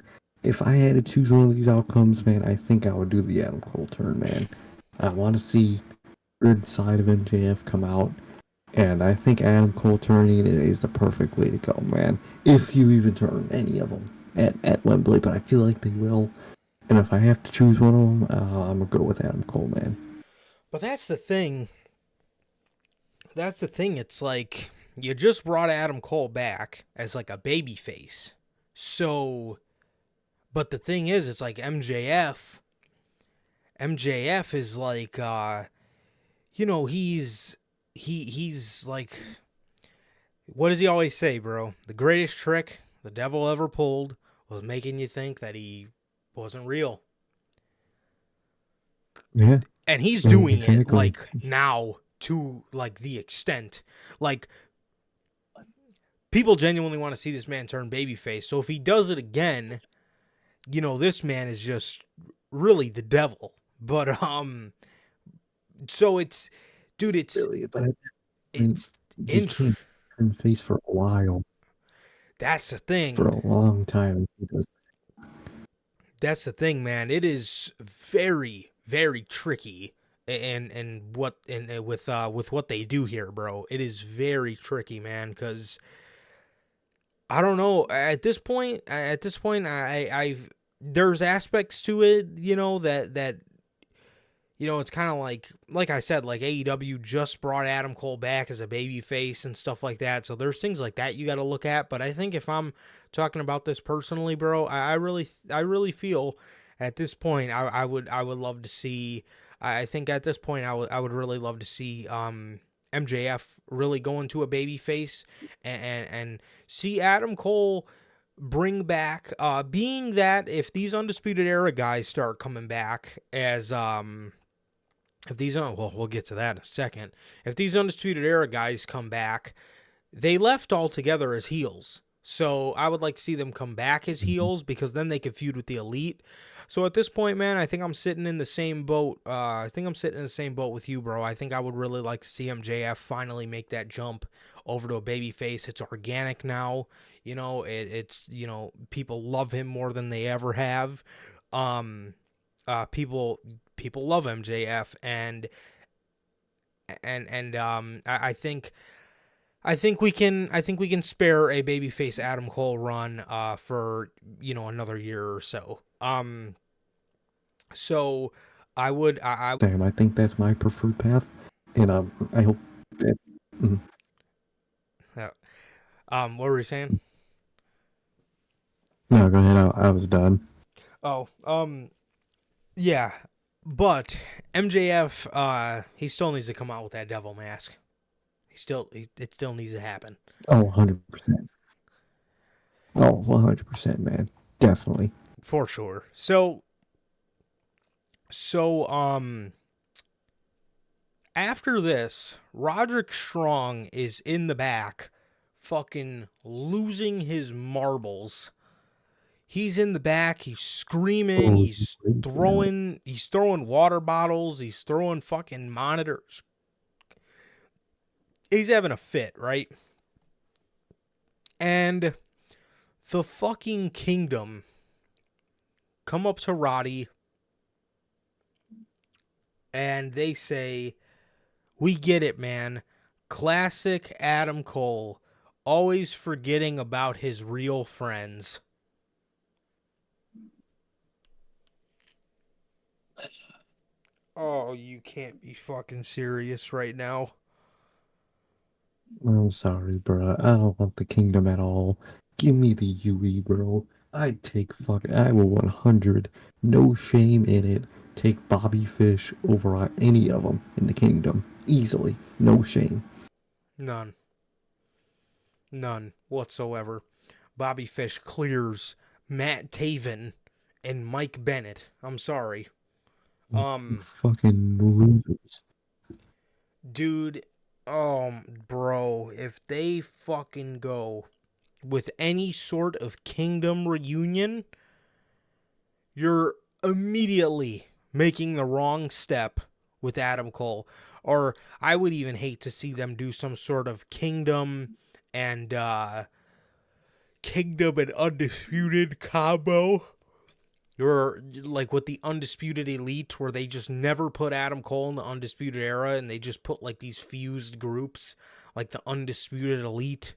if I had to choose one of these outcomes, man, I think I would do the Adam Cole turn, man. I want to see the third side of MJF come out, and I think Adam Cole turning is the perfect way to go, man. If you even turn any of them at Wembley, but I feel like they will. And if I have to choose one of them, I'm going to go with Adam Cole, man. But that's the thing. It's like, you just brought Adam Cole back as like a baby face. So, but the thing is, it's like MJF is like, he's like, what does he always say, bro? The greatest trick the devil ever pulled was making you think that he wasn't real. Yeah, and he's doing it exactly. like now to like the extent like people genuinely want to see this man turn babyface. So if he does it again, this man is just really the devil. But so it's, dude, Really, but I mean, it's he int- can't turn face for a while, that's the for thing. a long time. He does. That's the thing, man. It is very, very tricky, and what and with what they do here, bro. It is very tricky, man. Because I don't know. At this point, I've there's aspects to it, that it's kind of like I said, like AEW just brought Adam Cole back as a baby face and stuff like that. So there's things like that you got to look at. But I think if I'm talking about this personally, bro, I really feel at this point I would love to see. I think at this point I would really love to see MJF really go into a baby face and see Adam Cole bring back being that if these Undisputed Era guys start coming back as if these well, we'll get to that in a second. If these Undisputed Era guys come back, they left altogether as heels. So I would like to see them come back as Mhm. heels because then they could feud with the Elite. So at this point, man, I think I'm sitting in the same boat. I think I'm sitting in the same boat with you, bro. I think I would really like to see MJF finally make that jump over to a babyface. It's organic now. It's people love him more than they ever have. People love MJF and I think we can spare a babyface Adam Cole run for another year or so. So I Damn, I think that's my preferred path, and I hope that. Mhm. what were you saying? No, go ahead. I was done. Oh, yeah, but MJF he still needs to come out with that devil mask. It still needs to happen. Oh, 100%. Oh, 100%, man. Definitely. For sure. So after this, Roderick Strong is in the back, fucking losing his marbles. He's in the back, he's screaming, Oh, great, he's throwing water bottles, he's throwing fucking monitors. He's having a fit, right? And the fucking Kingdom come up to Roddy and they say, "We get it, man. Classic Adam Cole, always forgetting about his real friends." Oh, you can't be fucking serious right now. I'm sorry, bro. I don't want the kingdom at all. Give me the UE, bro. I'd take I will 100. No shame in it. Take Bobby Fish over any of them in the kingdom. Easily. No shame. None. None whatsoever. Bobby Fish clears Matt Taven and Mike Bennett. I'm sorry. You fucking losers. Dude, bro, if they fucking go with any sort of Kingdom reunion, you're immediately making the wrong step with Adam Cole. Or I would even hate to see them do some sort of and Kingdom and Undisputed combo. Or like with the Undisputed Elite, where they just never put Adam Cole in the Undisputed Era and they just put like these fused groups, like the Undisputed Elite.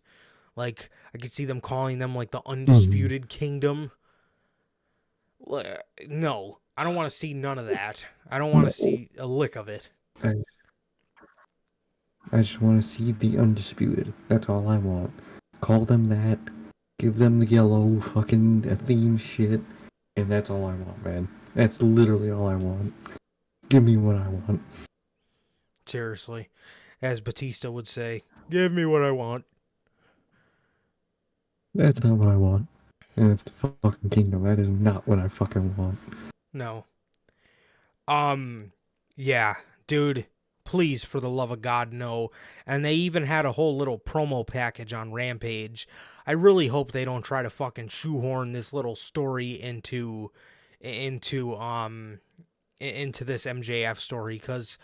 Like I could see them calling them like the Undisputed Kingdom. No, I don't want to see none of that. I don't want to No. see a lick of it. I, I just want to see the undisputed. That's all I want. Call them that. Give them the yellow fucking theme shit. And that's all I want, man. That's literally all I want. Give me what I want. Seriously. As Batista would say, give me what I want. That's not what I want. And it's the fucking kingdom. That is not what I fucking want. No. Yeah, dude, please, for the love of God, no. And they even had a whole little promo package on Rampage. I really hope they don't try to fucking shoehorn this little story into this MJF story, because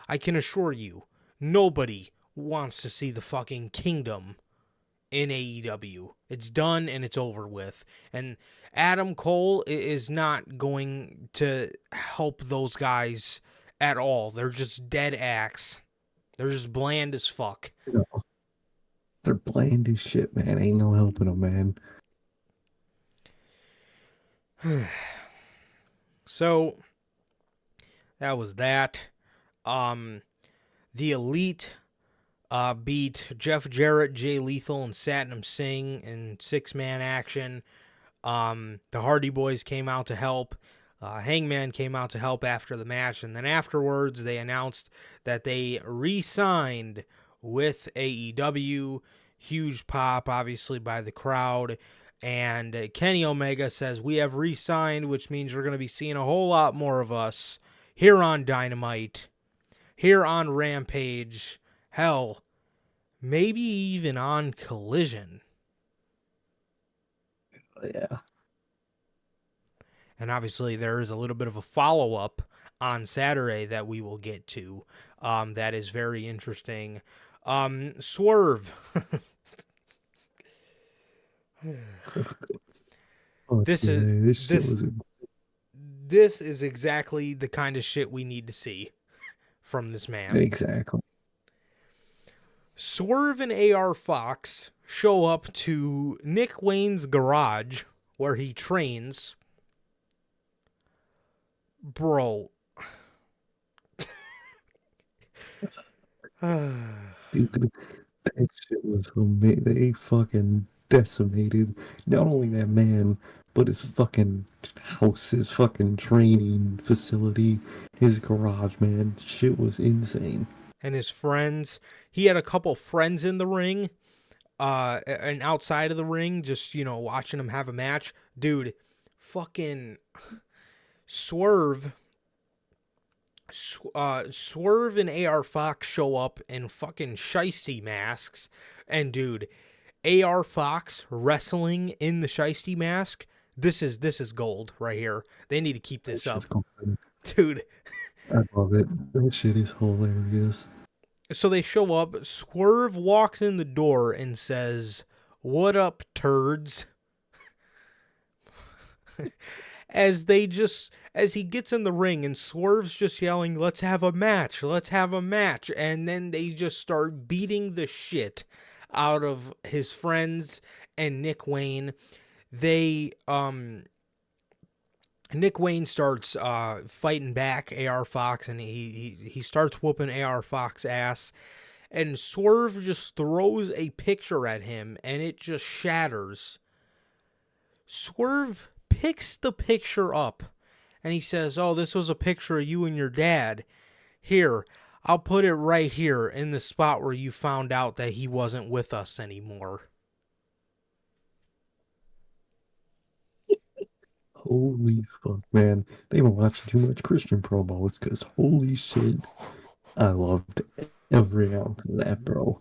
I can assure you, nobody wants to see the fucking Kingdom in AEW. It's done and it's over with. And Adam Cole is not going to help those guys at all. They're just dead acts. They're just bland as fuck. You know, they're bland as shit, man. Ain't no helping them, man. So that was that. The Elite beat Jeff Jarrett, Jay Lethal, and Satnam Singh in 6-man action. The Hardy Boys came out to help. Hangman came out to help after the match, and then afterwards they announced that they re-signed with AEW. Huge pop, obviously, by the crowd. And Kenny Omega says, we have re-signed, which means you're going to be seeing a whole lot more of us here on Dynamite, here on Rampage, hell, maybe even on Collision. Yeah. And obviously there is a little bit of a follow-up on Saturday that we will get to. That is very interesting. Swerve. This is exactly the kind of shit we need to see from this man. Exactly. Swerve and AR Fox show up to Nick Wayne's garage where he trains. Bro. Dude, that shit was amazing. They fucking decimated not only that man, but his fucking house, his fucking training facility, his garage, man. Shit was insane. And his friends. He had a couple friends in the ring, and outside of the ring, just, watching him have a match. Dude, fucking Swerve and AR Fox show up in fucking shiesty masks. And dude, AR Fox wrestling in the shiesty mask, this is gold right here. They need to keep this up. Dude. I love it. That shit is hilarious. So they show up, Swerve walks in the door and says, "What up, turds?" As he gets in the ring, and Swerve's just yelling, "Let's have a match, let's have a match." And then they just start beating the shit out of his friends and Nick Wayne. Nick Wayne starts fighting back AR Fox, and he starts whooping AR Fox ass. And Swerve just throws a picture at him, and it just shatters. Swerve picks the picture up, and he says, "Oh, this was a picture of you and your dad. Here, I'll put it right here in the spot where you found out that he wasn't with us anymore." Holy fuck, man. They've been watching too much Christian promos, because holy shit, I loved every ounce of that, bro.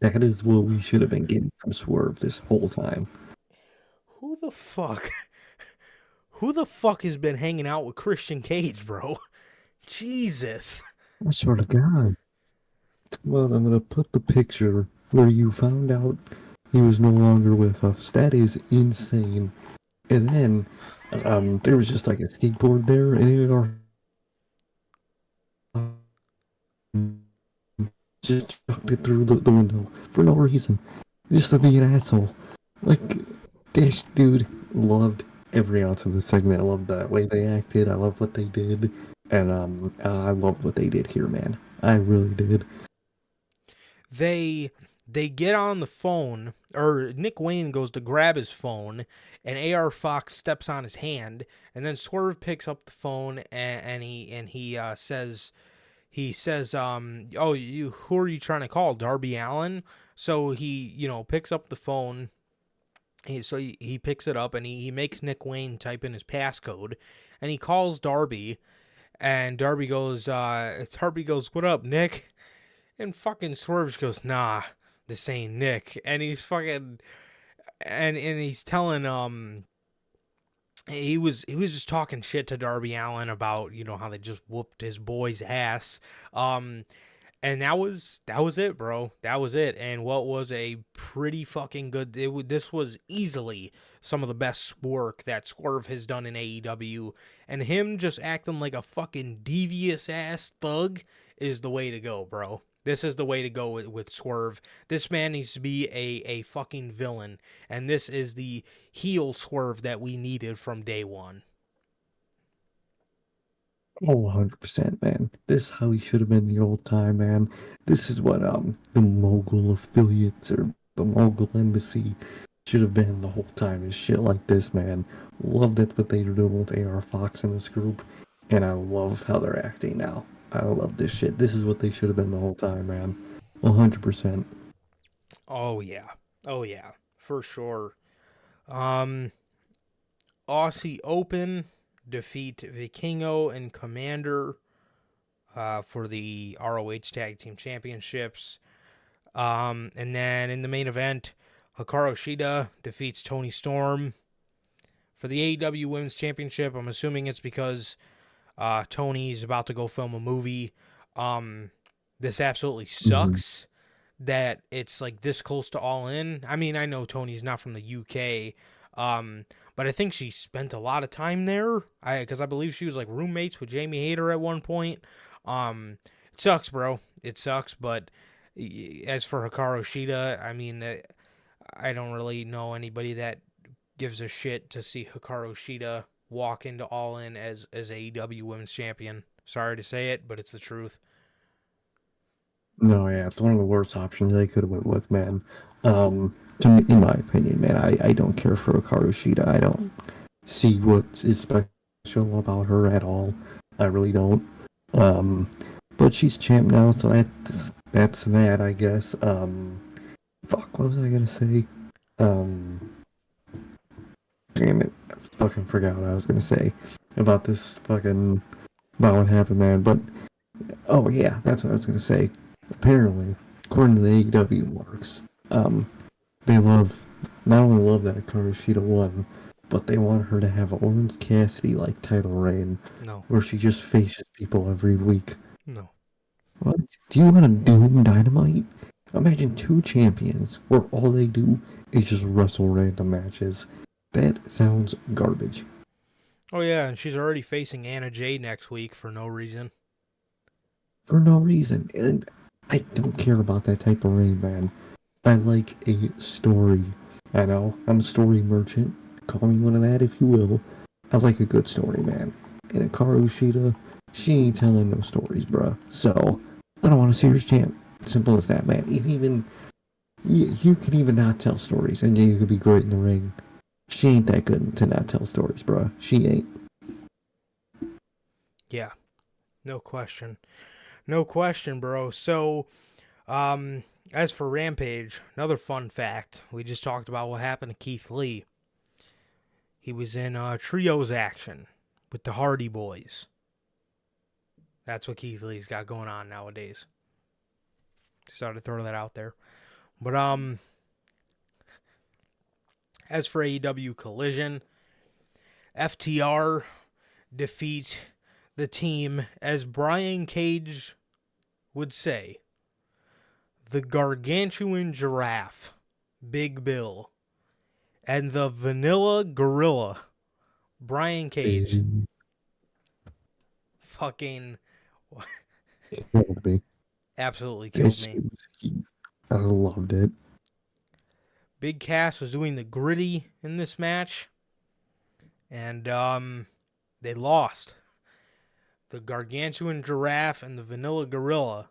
That is what we should have been getting from Swerve this whole time. Who the fuck? Who the fuck has been hanging out with Christian Cage, bro? Jesus. I swear to God. Well, I'm gonna put the picture where you found out he was no longer with us. That is insane. And then there was just like a skateboard there, and it just chucked it through the window for no reason, just to be an asshole. Like, this dude loved every ounce of the segment. I loved the way they acted. I loved what they did, and I loved what they did here, man. I really did. They get on the phone, or Nick Wayne goes to grab his phone, and AR Fox steps on his hand, and then Swerve picks up the phone, and he says, "Oh, who are you trying to call, Darby Allin?" So he picks up the phone. He picks it up, and he makes Nick Wayne type in his passcode, and he calls Darby. And Darby goes, "What up, Nick?" And fucking Swerve goes, "Nah, this ain't Nick." And he's fucking and he's telling he was just talking shit to Darby Allin about, you know, how they just whooped his boy's ass. And that was it, bro. That was it. And what was a pretty fucking good. This was easily some of the best work that Swerve has done in AEW, and him just acting like a fucking devious ass thug is the way to go, bro. This is the way to go with Swerve. This man needs to be a fucking villain, and this is the heel Swerve that we needed from day one. Oh, 100%, man. This is how he should have been the old time, man. This is what the Mogul affiliates or the Mogul embassy should have been the whole time. Is shit like this, man. Love that what they're doing with AR Fox in this group, and I love how they're acting now. I love this shit. This is what they should have been the whole time, man. 100%. Oh yeah. Oh yeah. For sure. Um Aussie Open defeat Vikingo and Commander for the ROH Tag Team Championships. And then in the main event, Hikaru Shida defeats Toni Storm for the AEW Women's Championship. I'm assuming it's because Tony's about to go film a movie. This absolutely sucks that it's like this close to All In. I mean, I know Tony's not from the UK, but I think she spent a lot of time there. Because I believe she was like roommates with Jamie Hayter at one point. It sucks, bro. It sucks. But as for Hikaru Shida, I mean, I don't really know anybody that gives a shit to see Hikaru Shida walk into All In as AEW Women's Champion. Sorry to say it, but it's the truth. No, yeah, it's one of the worst options they could have went with, man. To me, in my opinion, man, I don't care for Hikaru Shida. I don't see what is special about her at all. I really don't. But she's champ now, so that's that, I guess. Fuck, what was I gonna say? Damn it, I fucking forgot what I was gonna say about this fucking about what happened, man. But oh yeah, that's what I was gonna say. Apparently, according to the AEW marks, they not only love that Hikaru Shida won, but they want her to have an Orange Cassidy-like title reign, No. where she just faces people every week. No. What? Do you want to Doom Dynamite? Imagine two champions where all they do is just wrestle random matches. That sounds garbage. Oh yeah, and she's already facing Anna Jay next week for no reason. For no reason. And I don't care about that type of reign, man. I like a story. I know, I'm a story merchant. Call me one of that if you will. I like a good story, man. And Hikaru Shida, she ain't telling no stories, bruh. So, I don't want to see her as champ. Simple as that, man. You can even not tell stories, and you could be great in the ring. She ain't that good to not tell stories, bruh. She ain't. Yeah. No question. No question, bro. So, as for Rampage, another fun fact. We just talked about what happened to Keith Lee. He was in trios action with the Hardy Boys. That's what Keith Lee's got going on nowadays. Just thought to throw that out there. But as for AEW Collision, FTR defeat the team, as Brian Cage would say, the Gargantuan Giraffe, Big Bill, and the Vanilla Gorilla, Brian Cage. Fucking Killed me. absolutely killed me. I loved it. Big Cass was doing the gritty in this match, and they lost. The Gargantuan Giraffe and the Vanilla Gorilla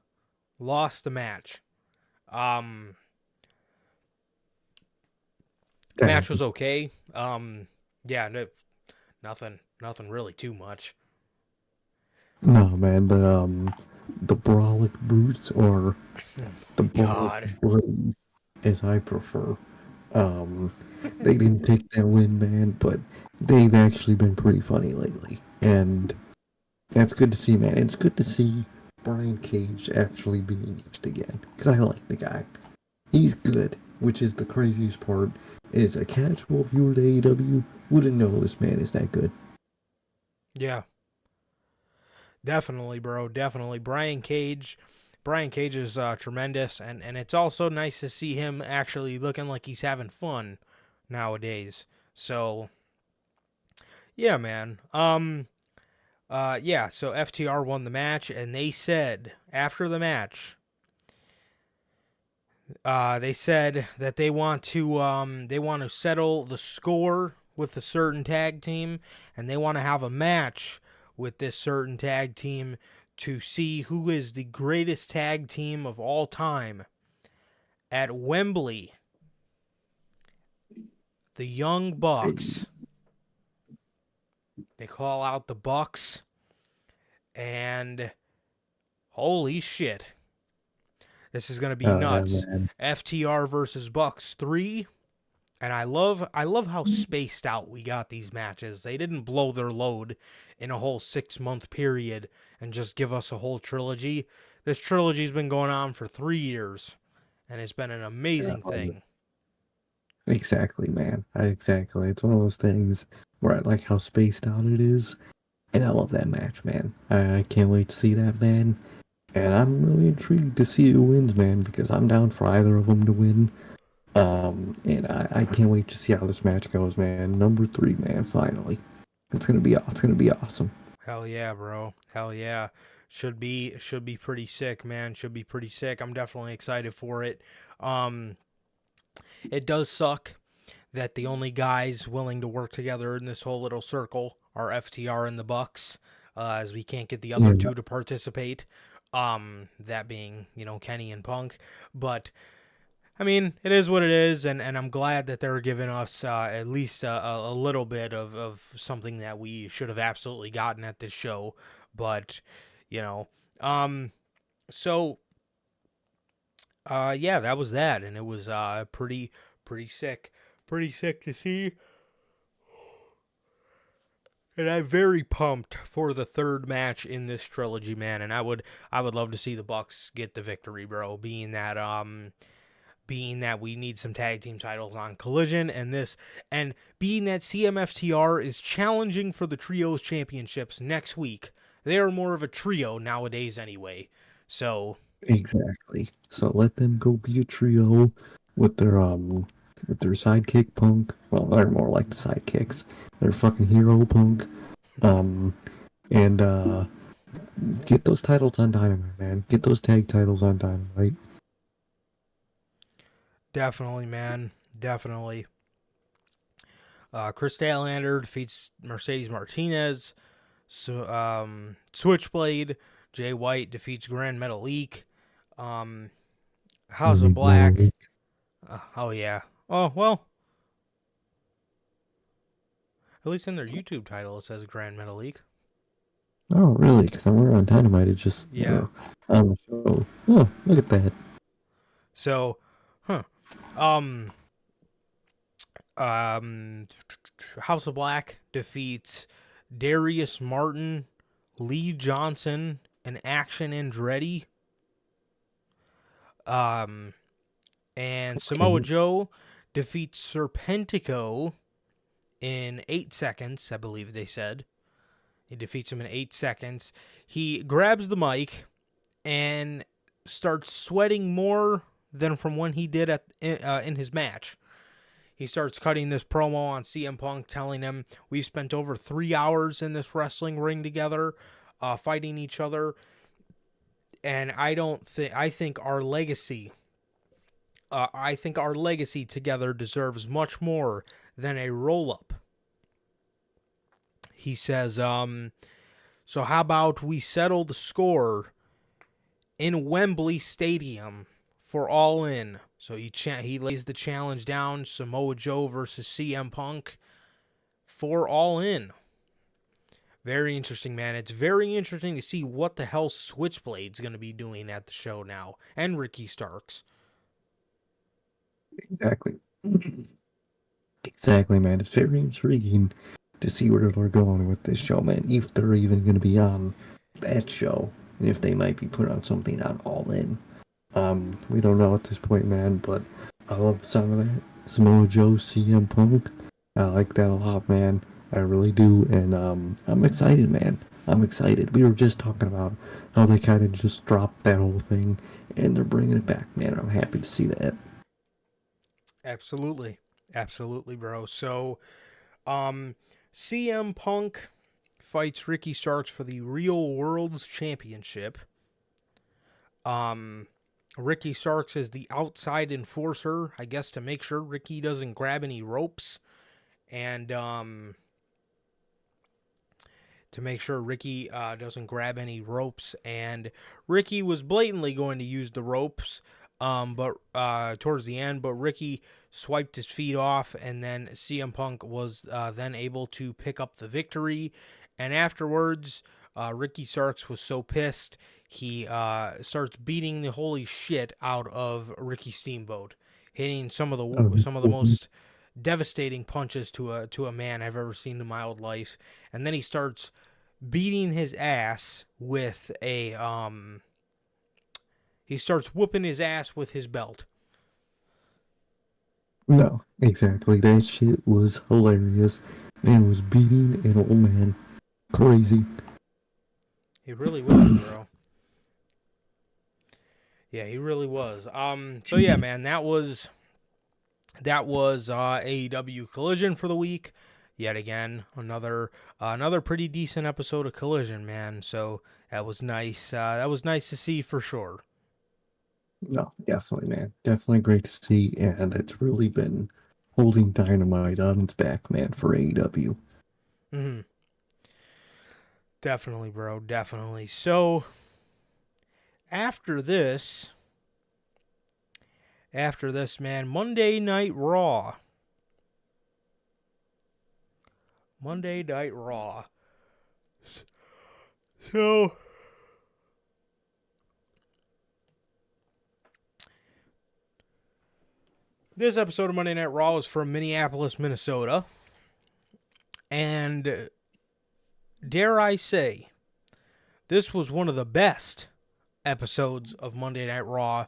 lost the match. Match was okay. Yeah, nothing really too much. No, man, the Brawlic Brutes, or the Brawlic Brutes, as I prefer. They didn't take that win, man, but they've actually been pretty funny lately. And That's good to see, man. It's good to see Brian Cage actually being used again. Because I like the guy. He's good, which is the craziest part. Is a casual viewer to AEW wouldn't know this man is that good. Yeah, definitely, bro. Definitely. Brian Cage is tremendous, and it's also nice to see him actually looking like he's having fun nowadays. So, yeah, man. Yeah, so FTR won the match, and they said after the match, they said that they want to settle the score with a certain tag team, and they want to have a match with this certain tag team to see who is the greatest tag team of all time at Wembley. The Young Hey, Bucks. They call out the Bucks, and holy shit, this is gonna be yeah, nuts. man. FTR versus Bucks 3. And I love how spaced out we got these matches. They didn't blow their load in a whole 6-month period and just give us a whole trilogy. This trilogy's been going on for 3 years, and it's been an Yeah, amazing thing. exactly, man. Exactly. It's one of those things where I like how spaced out it is, and I love that match, man. I can't wait to see that, man. And I'm really intrigued to see who wins, man, because I'm down for either of them to win. And I can't wait to see how this match goes, man. Number 3, man. Finally, it's gonna be awesome. Hell yeah, bro. Hell yeah. Should be pretty sick, man. Should be pretty sick. I'm definitely excited for it. Um it does suck that the only guys willing to work together in this whole little circle are FTR and the Bucks, as we can't get the other Yeah, two to participate. That being, Kenny and Punk. But I mean, it is what it is, and I'm glad that they're giving us at least a little bit of something that we should have absolutely gotten at this show. But, you know, um, so yeah, that was that, and it was pretty sick, pretty sick to see. And I'm very pumped for the third match in this trilogy, man. And I would love to see the Bucks get the victory, bro. Being that we need some tag team titles on Collision and being that CMFTR is challenging for the trios championships next week. They are more of a trio nowadays anyway. So, exactly. So let them go be a trio with their sidekick Punk. Well, they're more like the sidekicks. They're fucking hero Punk. Um, and get those titles on Dynamite, man. Get those tag titles on Dynamite. definitely, man. Definitely. Chris Statlander defeats Mercedes Martinez. So, Switchblade. Jay White defeats Grand Metalik. Um, House of Big Metal Black. League. Oh, yeah. Oh, well, at least in their YouTube title it says Grand Metalik. Oh, really? Because we're on Dynamite. It just Yeah. on the show. Oh, look at that. So, huh. Um, um, House of Black defeats Darius Martin, Lee Johnson, and Action Andretti. Um, and Samoa Okay. Joe defeats Serpentico in 8 seconds, I believe they said. He defeats him in 8 seconds. He grabs the mic and starts sweating more than from when he did in his match. He starts cutting this promo on CM Punk, telling him, "We've spent over 3 hours in this wrestling ring together, fighting each other, and I think our legacy, together deserves much more than a roll up." He says, "So how about we settle the score in Wembley Stadium for All In?" So he lays the challenge down: Samoa Joe versus CM Punk for All In. Very interesting, man. It's very interesting to see what the hell Switchblade's going to be doing at the show now, and Ricky Starks. Exactly. Exactly, man. It's very intriguing to see where they're going with this show, man. If they're even going to be on that show, and if they might be putting on something on All In. We don't know at this point, man, but I love some of that. Samoa Joe, CM Punk. I like that a lot, man. I really do, and I'm excited, man. I'm excited. We were just talking about how they kind of just dropped that whole thing, and they're bringing it back, man. I'm happy to see that. Absolutely. Absolutely, bro. So, CM Punk fights Ricky Starks for the Real World's Championship. Ricky Starks is the outside enforcer, I guess, to make sure Ricky doesn't grab any ropes. And, to make sure Ricky doesn't grab any ropes. And Ricky was blatantly going to use the ropes, but towards the end, but Ricky swiped his feet off, and then CM Punk was then able to pick up the victory. And afterwards, Ricky Starks was so pissed, he starts beating the holy shit out of Ricky Steamboat, hitting some of the most devastating punches to a man I've ever seen in my old life. And then he starts beating his ass with he starts whooping his ass with his belt. No, exactly. That shit was hilarious. Man was beating an old man. Crazy. He really was, bro. Yeah, he really was. So yeah, man, that was AEW Collision for the week. Yet again, another pretty decent episode of Collision, man. So that was nice. That was nice to see for sure. No, definitely, man. Definitely great to see, and it's really been holding Dynamite on its back, man, for AEW. Mm-hmm. Definitely, bro. Definitely. So after this, man, Monday Night Raw. Monday Night Raw. So this episode of Monday Night Raw is from Minneapolis, Minnesota. And dare I say, this was one of the best episodes of Monday Night Raw.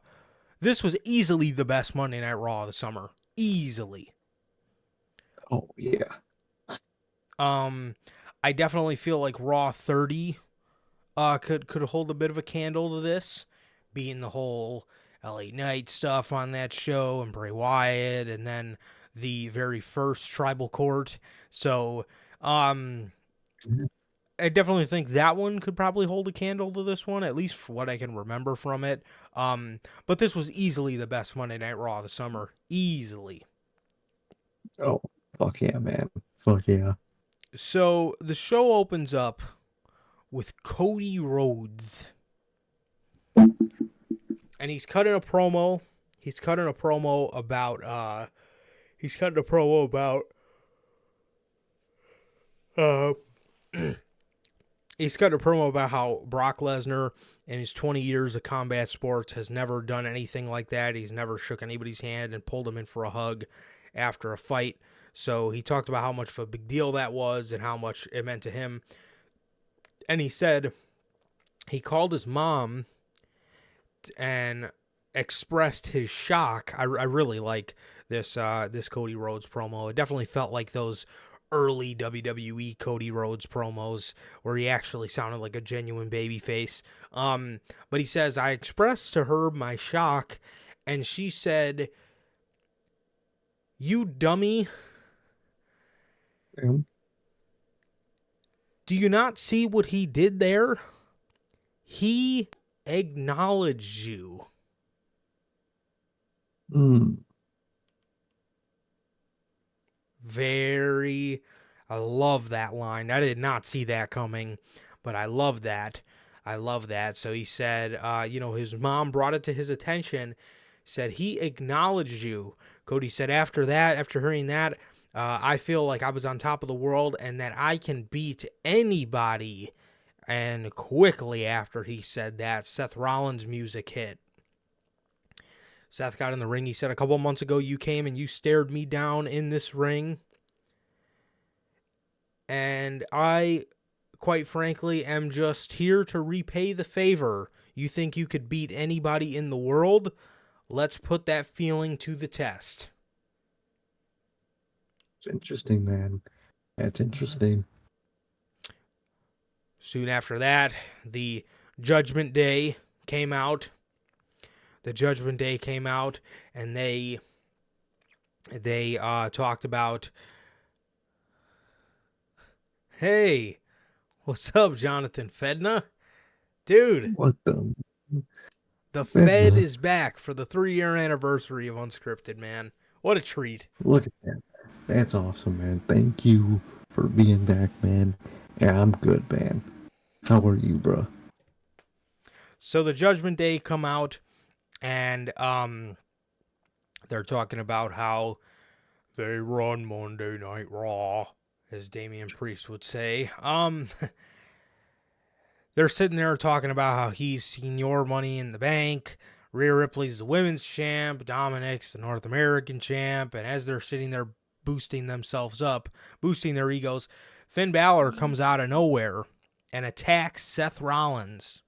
This was easily the best Monday Night Raw of the summer. Easily. Oh, yeah. I definitely feel like Raw 30 could hold a bit of a candle to this, being the whole LA Knight stuff on that show and Bray Wyatt, and then the very first Tribal Court. So, I definitely think that one could probably hold a candle to this one, at least for what I can remember from it. But this was easily the best Monday Night Raw of the summer. Easily. Oh, fuck yeah, man. Fuck yeah. So the show opens up with Cody Rhodes. And he's cutting a promo. He's cutting a promo about he's cutting a promo about how Brock Lesnar in his 20 years of combat sports has never done anything like that. He's never shook anybody's hand and pulled him in for a hug after a fight. So he talked about how much of a big deal that was and how much it meant to him. And he said he called his mom and expressed his shock. I really like this Cody Rhodes promo. It definitely felt like those early WWE Cody Rhodes promos where he actually sounded like a genuine babyface. But he says, I expressed to her my shock, and she said, "You dummy. Do you not see what he did there? He acknowledged you." I love that line. I did not see that coming, but I love that. So he said, his mom brought it to his attention, said he acknowledged you. Cody said, after hearing that, I feel like I was on top of the world and that I can beat anybody. And quickly after he said that, Seth Rollins' music hit. Seth got in the ring. He said, a couple months ago, you came and you stared me down in this ring. and I, quite frankly, am just here to repay the favor. You think you could beat anybody in the world? Let's put that feeling to the test. It's interesting, man. That's interesting. Soon after that, the Judgment Day came out. The Judgment Day came out, and they talked about, hey, what's up, Jonathan Fedna? Dude, What the? the Fed Fedna. is back for the 3-year anniversary of Unscripted, man. What a treat. Look at that. That's awesome, man. Thank you for being back, man. Yeah, I'm good, man. How are you, bro? So the Judgment Day come out, and they're talking about how they run Monday Night Raw, as Damian Priest would say. They're sitting there talking about how he's Senior Money in the Bank, Rhea Ripley's the women's champ, Dominic's the North American champ, and as they're sitting there boosting themselves up, boosting their egos, Finn Balor comes out of nowhere and attacks Seth Rollins.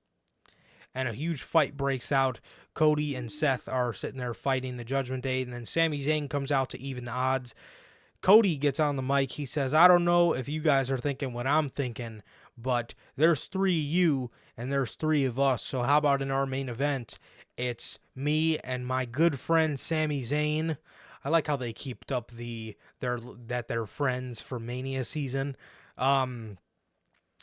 And a huge fight breaks out. Cody and Seth are sitting there fighting the Judgment Day, and then Sami Zayn comes out to even the odds. Cody gets on the mic. He says, I don't know if you guys are thinking what I'm thinking, but there's 3 of you and there's 3 of us. So how about in our main event, it's me and my good friend Sami Zayn. I like how they kept up they're friends for Mania season.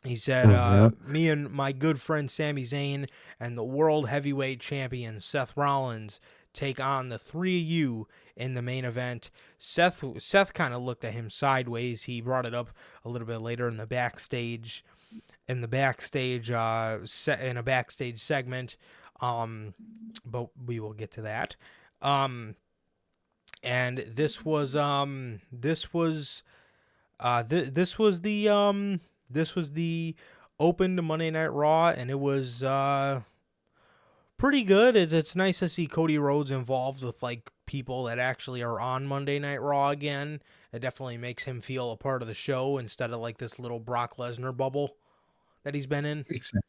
He said, Yeah. me and my good friend Sami Zayn and the World Heavyweight Champion Seth Rollins take on the 3 of you in the main event. Seth kind of looked at him sideways. He brought it up a little bit later in a backstage segment. But we will get to that. And this was the open to Monday Night Raw, and it was pretty good. It's nice to see Cody Rhodes involved with like people that actually are on Monday Night Raw again. It definitely makes him feel a part of the show instead of like this little Brock Lesnar bubble that he's been in. Exactly.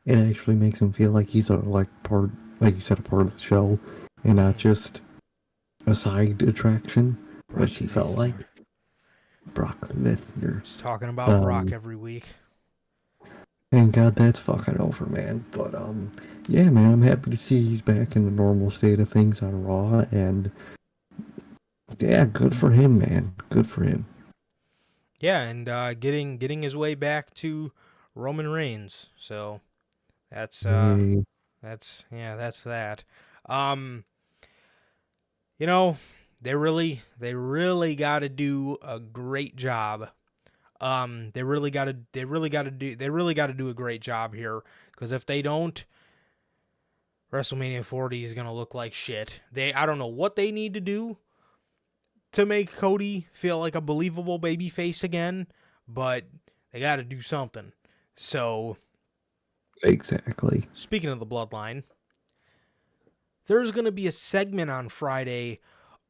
It actually makes him feel like he's a part, like you said, a part of the show, and not just a side attraction, which he felt like. Brock Lesnar. Just talking about Brock every week. Thank God that's fucking over, man. But yeah, man, I'm happy to see he's back in the normal state of things on Raw, and yeah, good for him, man. Good for him. Yeah, and getting his way back to Roman Reigns. So that's Hey. that's that. You know, they really got to do a great job. They really got to do a great job here, because if they don't, WrestleMania 40 is going to look like shit. I don't know what they need to do to make Cody feel like a believable babyface again, but they got to do something. So, Exactly. speaking of the Bloodline, there's going to be a segment on Friday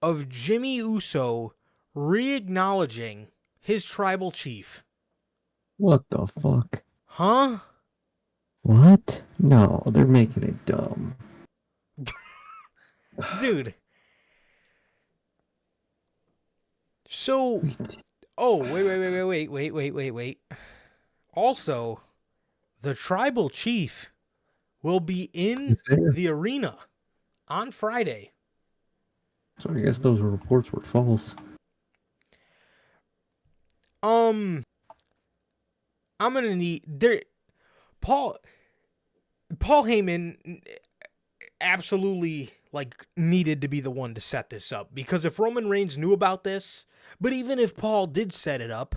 of Jimmy Uso re-acknowledging his tribal chief. What the fuck? Huh? What? No, they're making it dumb. Dude. So, oh, wait. Also, the tribal chief will be in the arena on Friday. So I guess those reports were false. I'm gonna need Paul Heyman absolutely needed to be the one to set this up, because if Roman Reigns knew about this, but even if Paul did set it up,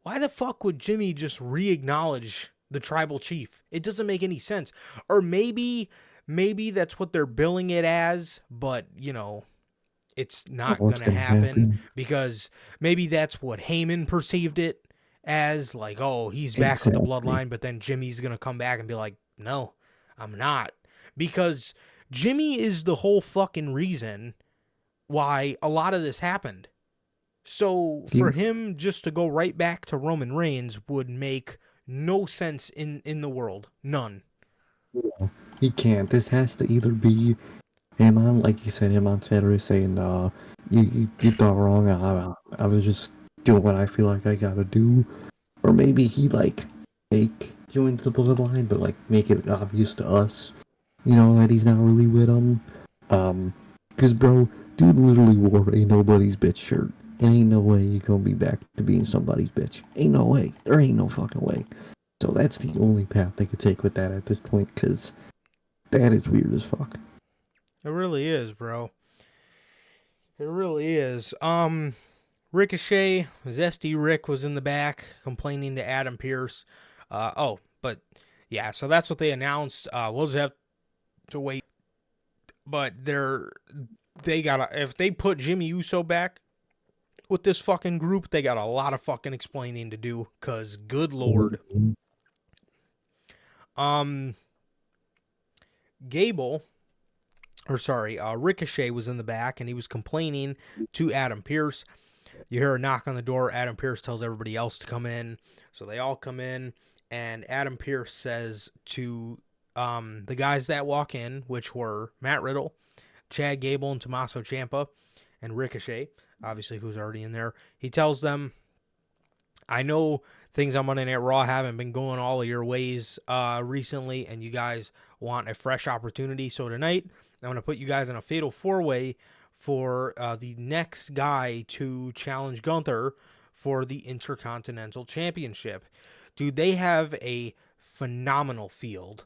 why the fuck would Jimmy just re-acknowledge the tribal chief? It doesn't make any sense. Or maybe that's what they're billing it as, but it's not going to happen, because maybe that's what Heyman perceived it as, like, oh, he's back with the Bloodline, but then Jimmy's going to come back and be like, no, I'm not. Because Jimmy is the whole fucking reason why a lot of this happened. So He, for him just to go right back to Roman Reigns would make no sense in the world. None. he can't. This has to either be him on, like you said, him on Saturday saying, you thought wrong. I was just doing what I feel like I gotta do. Or maybe he, like, fake joins the bloodline, but, like, make it obvious to us, that he's not really with them. Cause, bro, dude literally wore a nobody's bitch shirt. Ain't no way you gonna be back to being somebody's bitch. Ain't no way. There ain't no fucking way. So that's the only path they could take with that at this point, cause that is weird as fuck. It really is, bro. It really is. Ricochet, Zesty Rick was in the back complaining to Adam Pearce. But yeah, so that's what they announced. We'll just have to wait. But if they put Jimmy Uso back with this fucking group, they got a lot of fucking explaining to do. Cause good lord. Ricochet was in the back and he was complaining to Adam Pearce. You hear a knock on the door. Adam Pearce tells everybody else to come in. So they all come in, and Adam Pearce says to the guys that walk in, which were Matt Riddle, Chad Gable, and Tommaso Ciampa, and Ricochet, obviously who's already in there. He tells them, I know things on Monday Night Raw haven't been going all of your ways recently, and you guys want a fresh opportunity. So tonight, I'm going to put you guys in a fatal four-way for the next guy to challenge Gunther for the Intercontinental Championship. Dude, they have a phenomenal field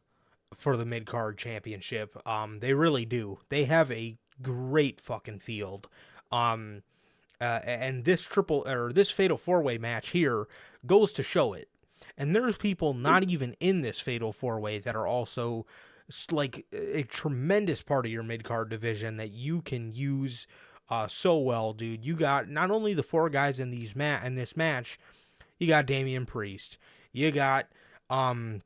for the mid-card championship. They really do. They have a great fucking field. And this fatal four-way match here goes to show it. And there's people not even in this fatal four-way that are also like a tremendous part of your mid-card division that you can use so well, dude. You got not only the four guys in this match, you got Damian Priest, you got JD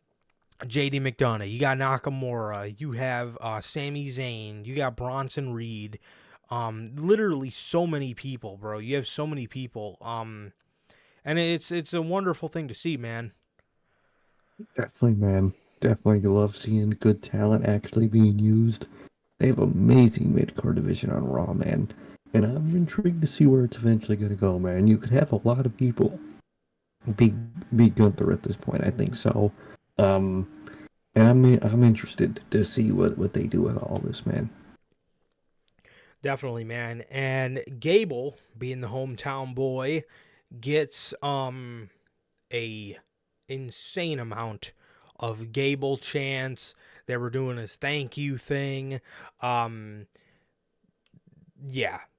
McDonough, you got Nakamura, you have Sami Zayn, you got Bronson Reed, literally so many people, bro. You have so many people, and it's a wonderful thing to see, man. Definitely, man. Definitely love seeing good talent actually being used. They have amazing mid-card division on Raw, man. And I'm intrigued to see where it's eventually going to go, man. You could have a lot of people beat Gunther at this point, I think so. And I'm interested to see what they do with all this, man. Definitely, man. And Gable, being the hometown boy, gets a insane amount of Gable chants. They were doing his thank you thing. Yeah,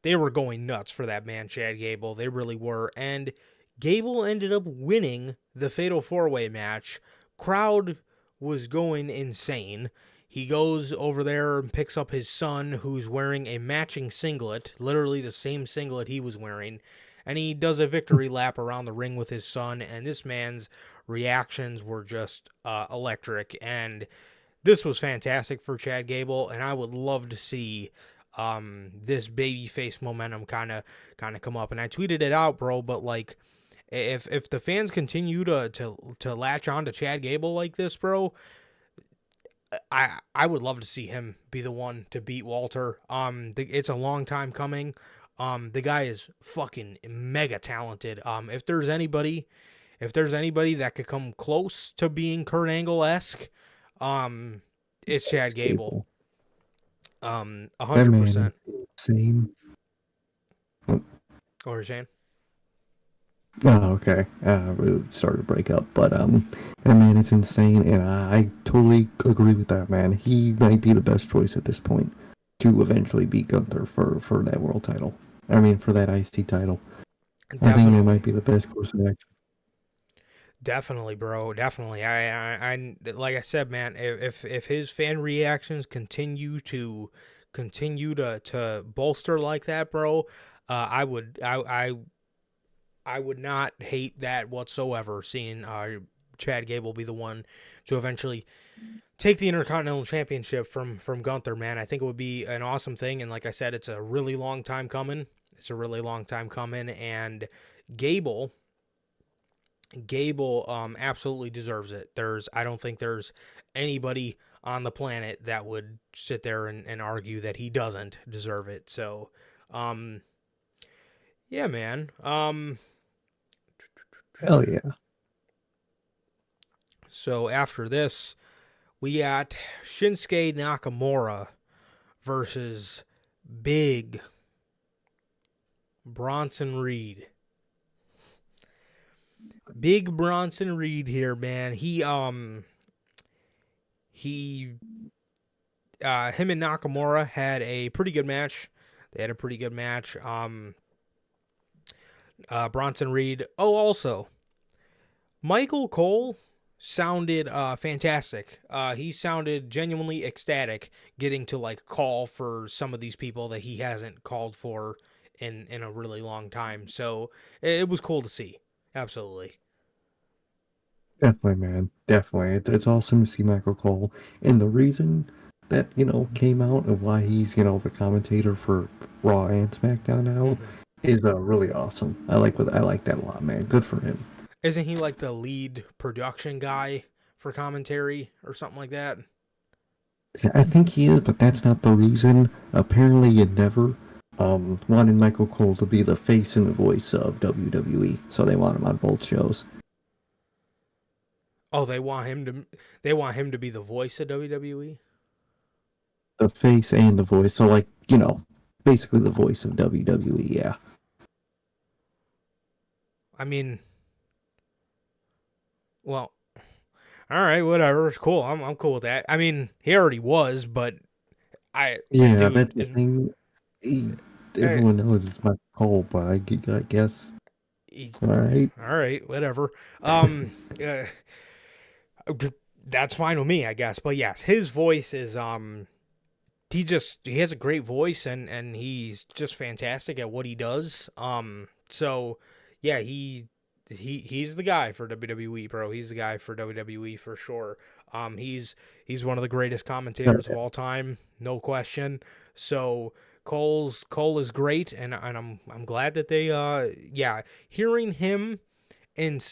they were going nuts for that man, Chad Gable. They really were. And Gable ended up winning the Fatal 4-Way match. Crowd was going insane. He goes over there and picks up his son, who's wearing a matching singlet, literally the same singlet he was wearing, and he does a victory lap around the ring with his son, and this man's reactions were just electric, and this was fantastic for Chad Gable, and I would love to see this babyface momentum kind of come up. And I tweeted it out, bro, but like if the fans continue to latch on to Chad Gable like this, bro, I would love to see him be the one to beat Walter. It's a long time coming. The guy is fucking mega talented. If there's anybody that could come close to being Kurt Angle-esque, it's Chad Gable. 100%. Insane. What were you saying? Oh, okay. It started to break up, but that man is insane, and I totally agree with that, man. He might be the best choice at this point to eventually beat Gunther for that world title. I mean, for that IC title. Definitely. I think that might be the best course of action. Definitely, bro. Definitely. I like I said, man. If his fan reactions continue to bolster like that, bro, I would not hate that whatsoever. Seeing Chad Gable be the one to eventually take the Intercontinental Championship from Gunther, man. I think it would be an awesome thing. And like I said, it's a really long time coming. It's a really long time coming, and Gable absolutely deserves it. I don't think there's anybody on the planet that would sit there and argue that he doesn't deserve it. So, yeah, man. Hell yeah. So after this, we got Shinsuke Nakamura versus Big Bronson Reed. Big Bronson Reed here, man. Him and Nakamura had a pretty good match. They had a pretty good match. Bronson Reed. Oh, also, Michael Cole sounded fantastic. He sounded genuinely ecstatic getting to like call for some of these people that he hasn't called for in a really long time. So it was cool to see. Absolutely. Definitely, man. Definitely. It's awesome to see Michael Cole. And the reason that, came out and why he's, the commentator for Raw and SmackDown now is really awesome. I like that a lot, man. Good for him. Isn't he like the lead production guy for commentary or something like that? I think he is, but that's not the reason. Apparently, you never wanted Michael Cole to be the face and the voice of WWE, so they want him on both shows. Oh, they want him to be the voice of WWE? The face and the voice, so like, basically the voice of WWE, yeah. I mean, well, all right, whatever. It's cool. I'm cool with that. I mean, he already was, but that's the thing. Everyone knows it's Michael Cole, but I guess. All right. All right, whatever. That's fine with me, I guess. But yes, his voice is he has a great voice and he's just fantastic at what he does. So yeah, he's the guy for WWE, bro. He's the guy for WWE for sure. He's one of the greatest commentators of all time, no question. So Cole is great, and I'm glad that they hearing him and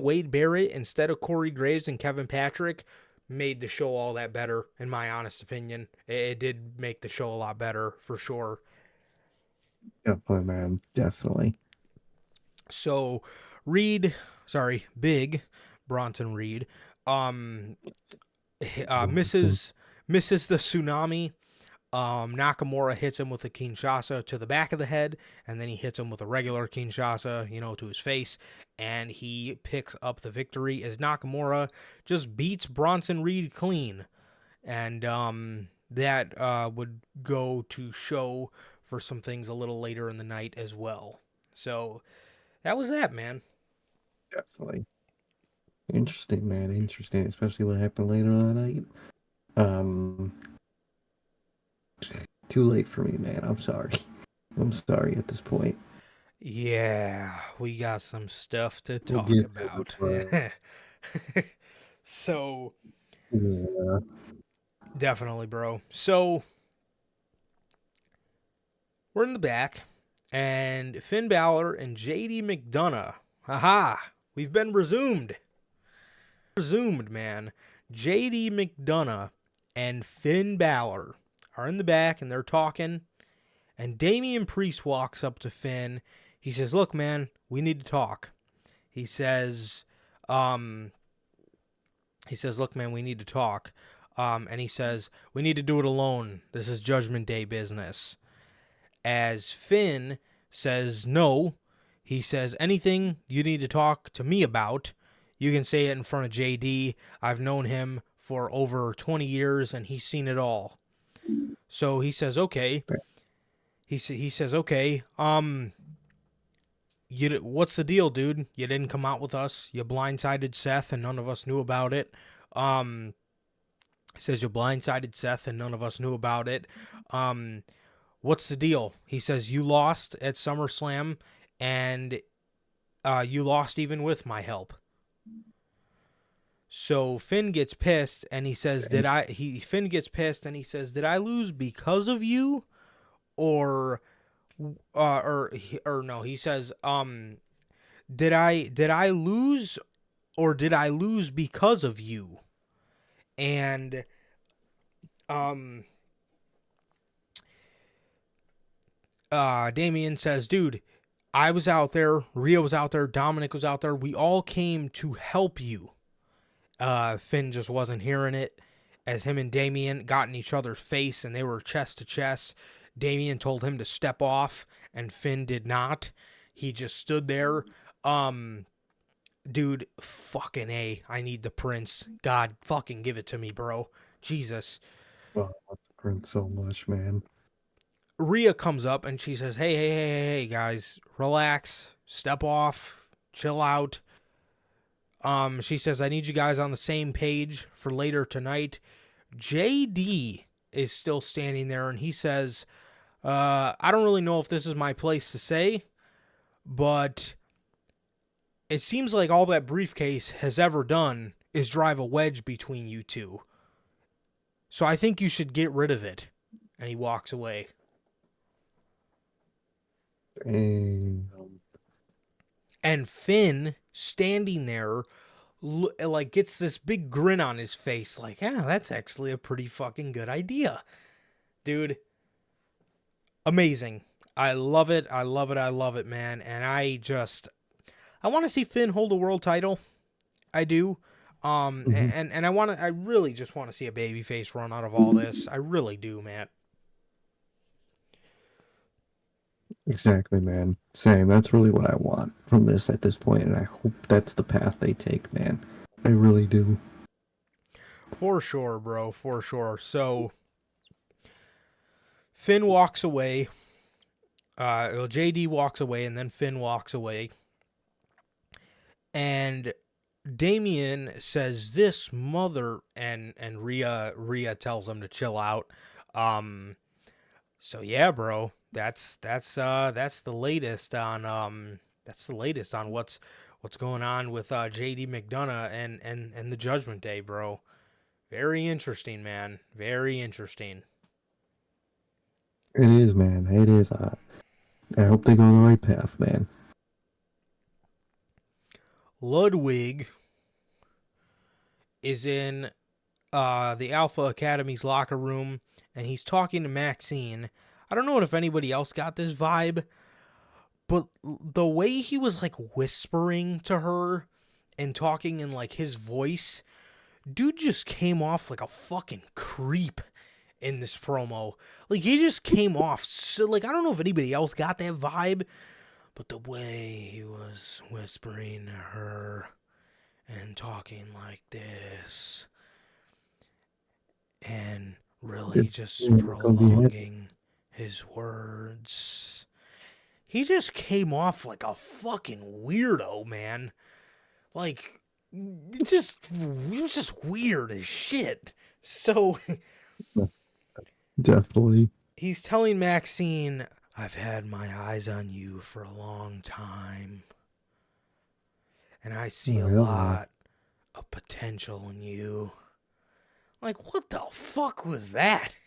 Wade Barrett instead of Corey Graves and Kevin Patrick made the show all that better, in my honest opinion. It did make the show a lot better for sure. Definitely, man. Definitely. So Big Bronson Reed misses the tsunami. Nakamura hits him with a Kinshasa to the back of the head, and then he hits him with a regular Kinshasa, to his face, and he picks up the victory as Nakamura just beats Bronson Reed clean. And that would go to show for some things a little later in the night as well. So that was that, man. Definitely. Interesting, man. Interesting, especially what happened later on the night. Too late for me, man. I'm sorry. I'm sorry at this point. Yeah, we got some stuff to talk about. So, yeah. Definitely, bro. So, we're in the back, and Finn Balor and JD McDonough. Haha, we've been resumed. Resumed, man. JD McDonough and Finn Balor are in the back, and they're talking, and Damian Priest walks up to Finn. He says, "Look, man, we need to talk." He says, "Look, man, we need to talk." And he says, "We need to do it alone. This is Judgment Day business." As Finn says, "No." He says, "Anything you need to talk to me about, you can say it in front of JD. I've known him for over 20 years, and he's seen it all." So he says, "Okay." He says, "Okay. What's the deal, dude? You didn't come out with us. You blindsided Seth, and none of us knew about it." He says, "You blindsided Seth, and none of us knew about it. What's the deal?" He says, "You lost at SummerSlam, and you lost even with my help." So Finn gets pissed, and he says, Finn gets pissed, and he says, "Did I lose because of you? Or or no, he says, did I lose, or did I lose because of you? And um Damien says, dude, I was out there, Rhea was out there, Dominic was out there. We all came to help you. Finn just wasn't hearing it, as him and Damien got in each other's face and they were chest to chest. Damien told him to step off and Finn did not. He just stood there. Dude, fucking A. I need the prince. God, fucking give it to me, bro. Jesus. Oh, I love the Prince so much, man. Rhea comes up and she says, hey, guys, relax, step off, chill out. She says, I need you guys on the same page for later tonight. JD is still standing there and he says, I don't really know if this is my place to say, but it seems like all that briefcase has ever done is drive a wedge between you two. So I think you should get rid of it. And he walks away. Dang. And Finn, standing there, like gets this big grin on his face. Like, yeah, that's actually a pretty fucking good idea. Dude, amazing. I love it. I love it. I love it, man. And I want to see Finn hold a world title. I do. And I really just want to see a babyface run out of all this. I really do, man. Exactly, man. Same. That's really what I want from this at this point, and I hope that's the path they take, man. I really do. For sure, bro. For sure. So, Finn walks away. JD walks away, and then Finn walks away. And Damien says, "This mother," and Rhea tells him to chill out. So yeah, bro. That's the latest on what's going on with JD McDonough and the Judgment Day, bro. Very interesting, man. Very interesting. It is, man. It is. I hope they go on the right path, man. Ludwig is in the Alpha Academy's locker room, and he's talking to Maxine. I don't know if anybody else got this vibe, but the way he was like whispering to her and talking in like his voice, dude just came off like a fucking creep in this promo. Like he just came off so, like, I don't know if anybody else got that vibe, but the way he was whispering to her and talking like this and really just prolonging his words. He just came off like a fucking weirdo, man. Like, he was just weird as shit. So, definitely. He's telling Maxine, I've had my eyes on you for a long time. And I see a lot of potential in you. Like, what the fuck was that?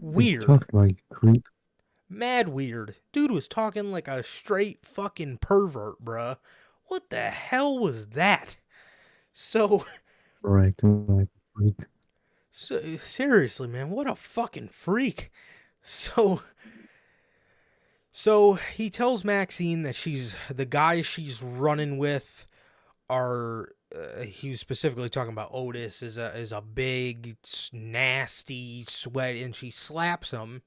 Weird. Talk about creep. Mad weird. Dude was talking like a straight fucking pervert, bruh. What the hell was that? So... Right, like a freak. So, seriously, man, what a fucking freak. So he tells Maxine that the guys she's running with are, he was specifically talking about Otis, is a big, nasty sweat, and she slaps him,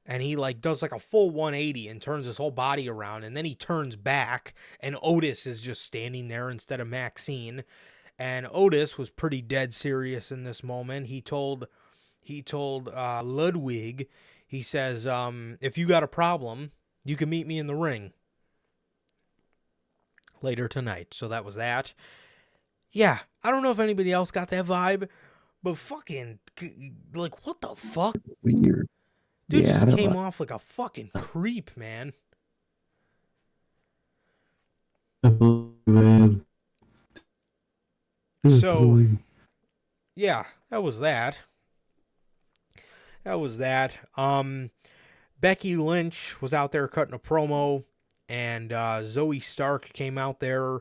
and he like does like a full 180 and turns his whole body around, and then he turns back, and Otis is just standing there instead of Maxine. And Otis was pretty dead serious in this moment. He told Ludwig, he says, if you got a problem, you can meet me in the ring later tonight. So that was that. Yeah, I don't know if anybody else got that vibe, but fucking, like, what the fuck? Weird. Dude just came off like a fucking creep, man. Man. So, yeah, that was that. Becky Lynch was out there cutting a promo, and Zoe Stark came out there.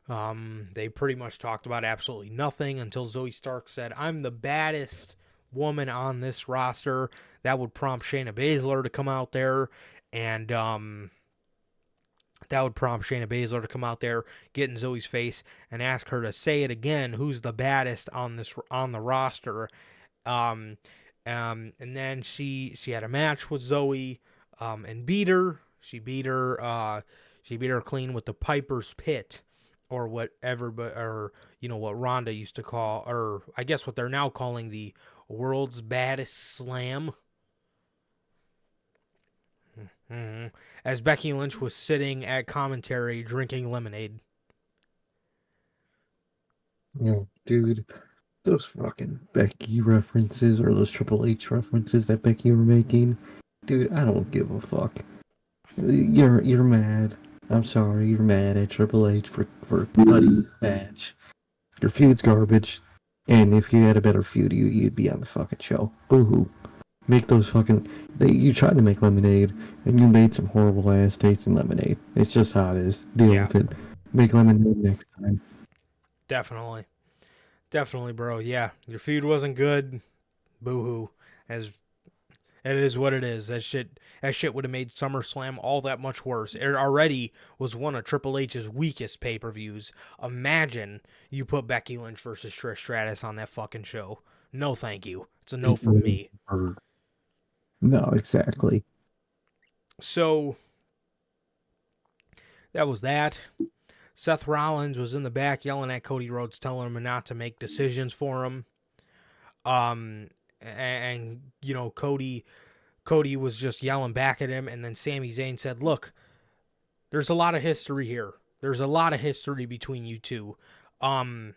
They pretty much talked about absolutely nothing until Zoe Stark said, "I'm the baddest woman on this roster." That would prompt Shayna Baszler to come out there, and get in Zoe's face and ask her to say it again. Who's the baddest on the roster? And then she had a match with Zoe, and beat her. She beat her clean with the Piper's Pit, or whatever, or what Ronda used to call, or I guess what they're now calling the World's Baddest Slam. Mm-hmm. As Becky Lynch was sitting at commentary drinking lemonade. Yeah, dude, those fucking Becky references or those Triple H references that Becky were making, dude, I don't give a fuck. You're mad. I'm sorry, you're mad at Triple H for cutting the match. Your feud's garbage, and if you had a better feud, you'd be on the fucking show. Boo-hoo. Make those fucking... You tried to make lemonade, and you made some horrible ass tasting lemonade. It's just how it is. Deal with it. Make lemonade next time. Definitely, bro. Yeah, your feud wasn't good. Boo-hoo. As it is what it is. That shit would have made SummerSlam all that much worse. It already was one of Triple H's weakest pay-per-views. Imagine you put Becky Lynch versus Trish Stratus on that fucking show. No, thank you. It's a no from me. No, exactly. So that was that. Seth Rollins was in the back yelling at Cody Rhodes, telling him not to make decisions for him. And Cody was just yelling back at him, and then Sami Zayn said, "Look, there's a lot of history here. There's a lot of history between you two. And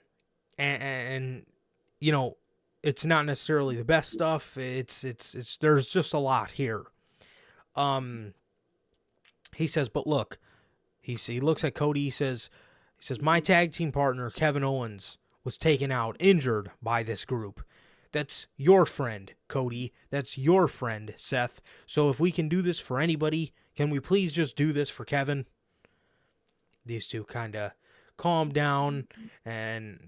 it's not necessarily the best stuff. It's there's just a lot here." He says, "But look," he looks at Cody, he says, "My tag team partner, Kevin Owens, was taken out, injured by this group. That's your friend, Cody. That's your friend, Seth. So if we can do this for anybody, can we please just do this for Kevin?" These two kind of calmed down and,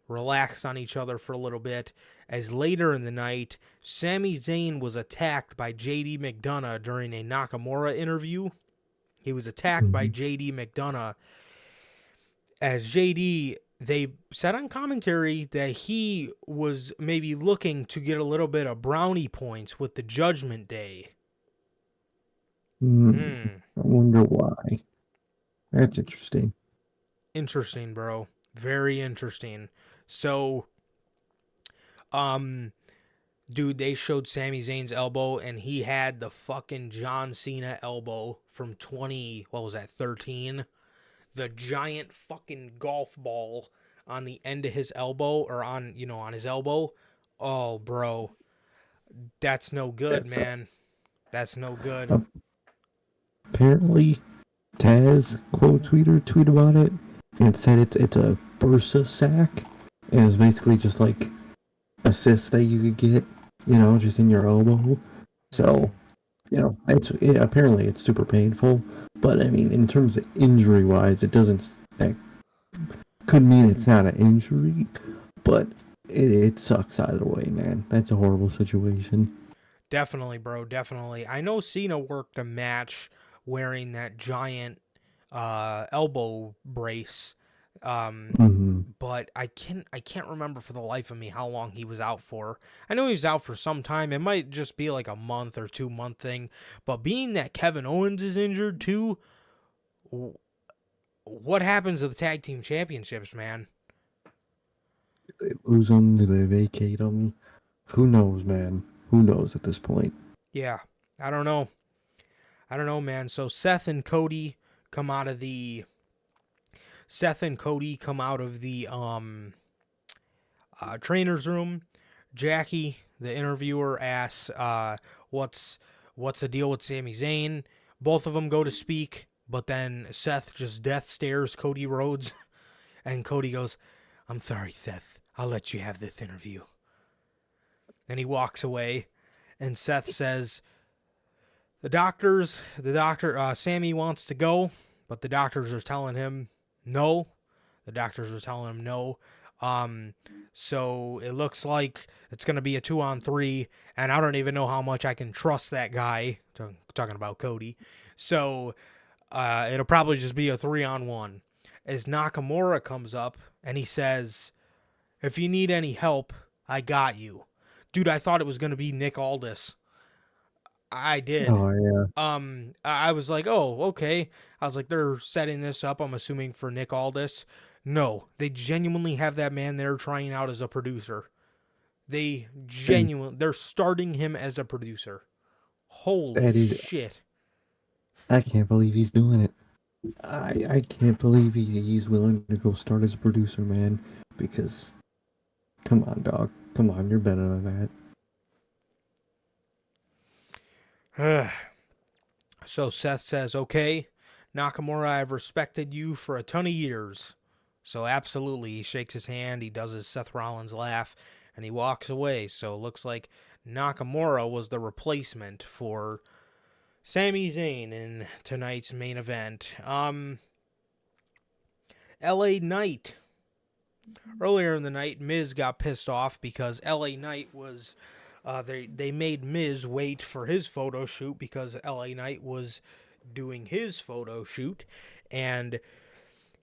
relaxed on each other for a little bit. As later in the night, Sami Zayn was attacked by JD McDonough during a Nakamura interview. He was attacked by JD McDonough. As JD, they said on commentary that he was maybe looking to get a little bit of brownie points with the Judgment Day. I wonder why. That's interesting. Interesting, bro. Very interesting. So, dude, they showed Sami Zayn's elbow, and he had the fucking John Cena elbow from 13? The giant fucking golf ball on the end of his elbow, or on his elbow. Oh, bro. That's no good, man. That's no good. Apparently, Taz quote tweet about it and said it's a bursa sack, and it's basically just like a cyst that you could get, just in your elbow. So, apparently it's super painful, but I mean, in terms of injury wise, that could mean it's not an injury, but it sucks either way, man. That's a horrible situation. Definitely, bro. Definitely. I know Cena worked a match wearing that giant elbow brace, but I can't remember for the life of me how long he was out for. I know he was out for some time. It might just be like a month or 2 month thing, but being that Kevin Owens is injured too, what happens to the tag team championships, man? Do they lose them? Do they vacate them? Who knows, man? Who knows at this point? Yeah, I don't know, man. So Seth and Cody come out of the trainer's room. Jackie, the interviewer, asks, what's the deal with Sami Zayn? Both of them go to speak, but then Seth just death stares Cody Rhodes, and Cody goes, "I'm sorry, Seth. I'll let you have this interview." And he walks away, and Seth says, Sammy wants to go, but the doctors are telling him no. The doctors are telling him no. Um, so it looks like it's going to be a 2-on-3, and I don't even know how much I can trust that guy. Talking about Cody. So it'll probably just be a 3-on-1. As Nakamura comes up and he says, "If you need any help, I got you." Dude, I thought it was going to be Nick Aldis. I did. Oh yeah. I was like, oh, okay. I was like, they're setting this up, I'm assuming, for Nick Aldis. No, they genuinely have that man there trying out as a producer. And They're starting him as a producer. Holy that is, shit. I can't believe he's doing it. I can't believe he's willing to go start as a producer, man. Because, come on, dog. Come on, you're better than that. So Seth says, okay, Nakamura, I've respected you for a ton of years. So absolutely, he shakes his hand, he does his Seth Rollins laugh, and he walks away. So it looks like Nakamura was the replacement for Sami Zayn in tonight's main event. LA Knight. Earlier in the night, Miz got pissed off because LA Knight was they made Miz wait for his photo shoot because LA Knight was doing his photo shoot, and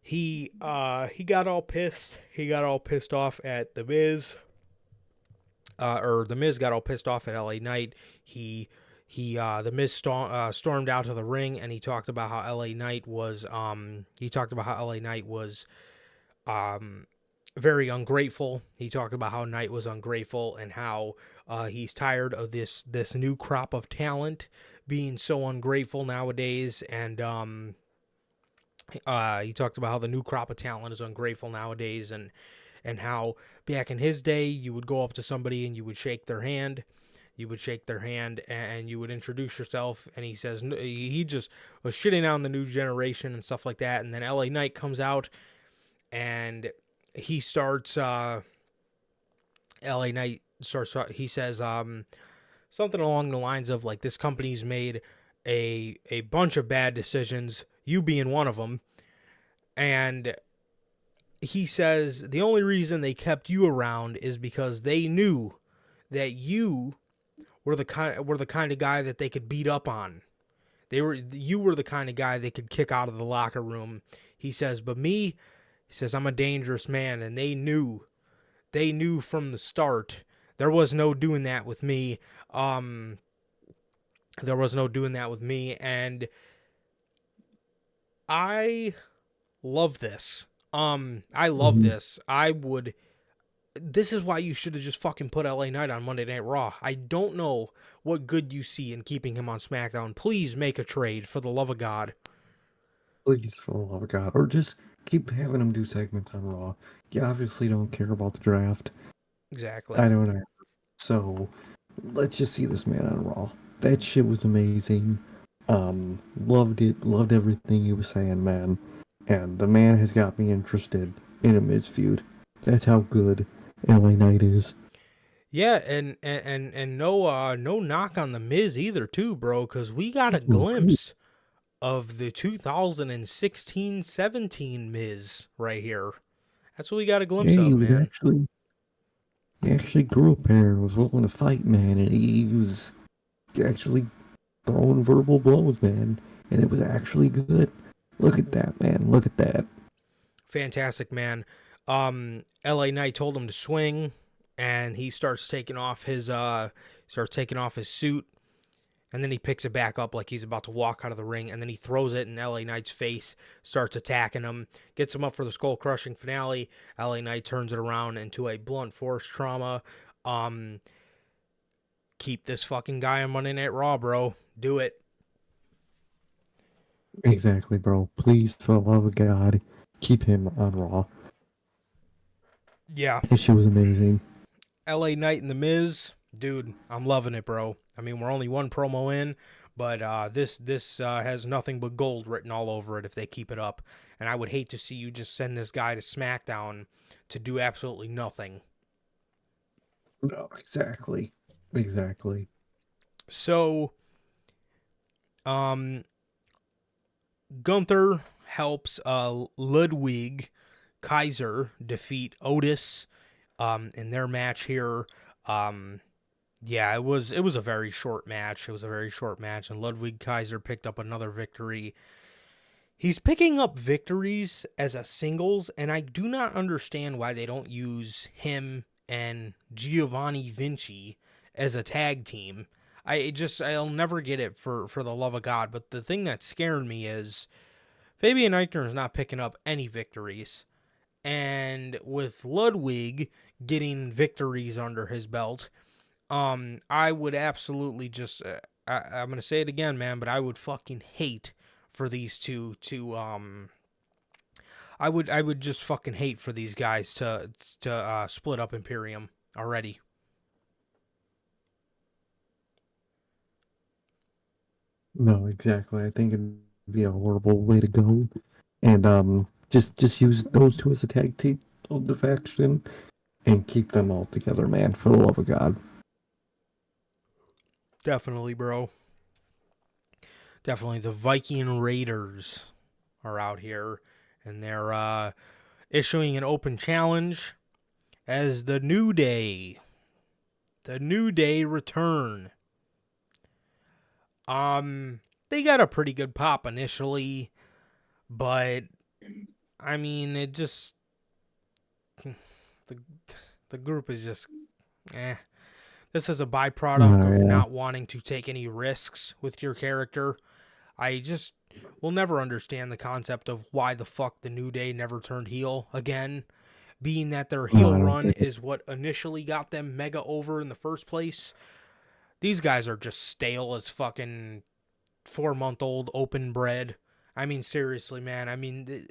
he got all pissed. He got all pissed off at the Miz. Or the Miz got all pissed off at LA Knight. The Miz stormed out to the ring, and he talked about how LA Knight was very ungrateful. He talked about how Knight was ungrateful and how he's tired of this new crop of talent being so ungrateful nowadays. And he talked about how the new crop of talent is ungrateful nowadays, and how back in his day you would go up to somebody and you would shake their hand. And you would introduce yourself. And he says he just was shitting on the new generation and stuff like that. And then LA Knight comes out and he starts LA Knight starts he says something along the lines of like, this company's made a bunch of bad decisions, you being one of them. And he says the only reason they kept you around is because they knew that you were the kind of guy that they could beat up on. You were the kind of guy they could kick out of the locker room. He says, but me, he says, I'm a dangerous man, and they knew from the start. There was no doing that with me. And I love this. I love this. This is why you should have just fucking put LA Knight on Monday Night Raw. I don't know what good you see in keeping him on SmackDown. Please make a trade, for the love of God. Please, for the love of God. Or just keep having him do segments on Raw. You obviously don't care about the draft. Exactly. I don't know. So, let's just see this man on Raw. That shit was amazing. Loved it. Loved everything he was saying, man. And the man has got me interested in a Miz feud. That's how good LA Knight is. Yeah, and no knock on the Miz either, too, bro, because we got a glimpse of the 2016-17 Miz right here. That's what we got a glimpse of, man. He actually grew up there and was willing to fight, man, and he was actually throwing verbal blows, man, and it was actually good. Look at that, man. Look at that. Fantastic, man. LA Knight told him to swing, and he starts taking off his suit, and then he picks it back up like he's about to walk out of the ring, and then he throws it in LA Knight's face, starts attacking him, gets him up for the skull crushing finale. LA Knight turns it around into a blunt force trauma. Keep this fucking guy on Monday Night Raw, bro. Do it. Exactly, bro. Please, for the love of God, keep him on Raw. Yeah. This shit was amazing. LA Knight and The Miz, dude, I'm loving it, bro. I mean, we're only one promo in, but this has nothing but gold written all over it if they keep it up. And I would hate to see you just send this guy to SmackDown to do absolutely nothing. No, exactly. Exactly. So, Um, Gunther helps Ludwig Kaiser defeat Otis in their match here. Um, yeah, it was a very short match. It was a very short match, and Ludwig Kaiser picked up another victory. He's picking up victories as a singles, and I do not understand why they don't use him and Giovanni Vinci as a tag team. I'll never get it for the love of God. But the thing that's scaring me is Fabian Eichner is not picking up any victories. And with Ludwig getting victories under his belt, I would absolutely just, I'm going to say it again, man, but I would fucking hate for these two to, I would just fucking hate for these guys to split up Imperium already. No, exactly. I think it'd be a horrible way to go. And just use those two as a tag team of the faction and keep them all together, man, for the love of God. Definitely, bro. Definitely. The Viking Raiders are out here, and they're issuing an open challenge as the New Day. The New Day return. They got a pretty good pop initially, but I mean, it just the the group is just eh. This is a byproduct Oh, of yeah. not wanting to take any risks with your character. I just will never understand the concept of why the fuck the New Day never turned heel again, being that their No, heel I don't run get it. is what initially got them mega over in the first place. These guys are just stale as fucking 4-month-old open bread. I mean, seriously, man. I mean,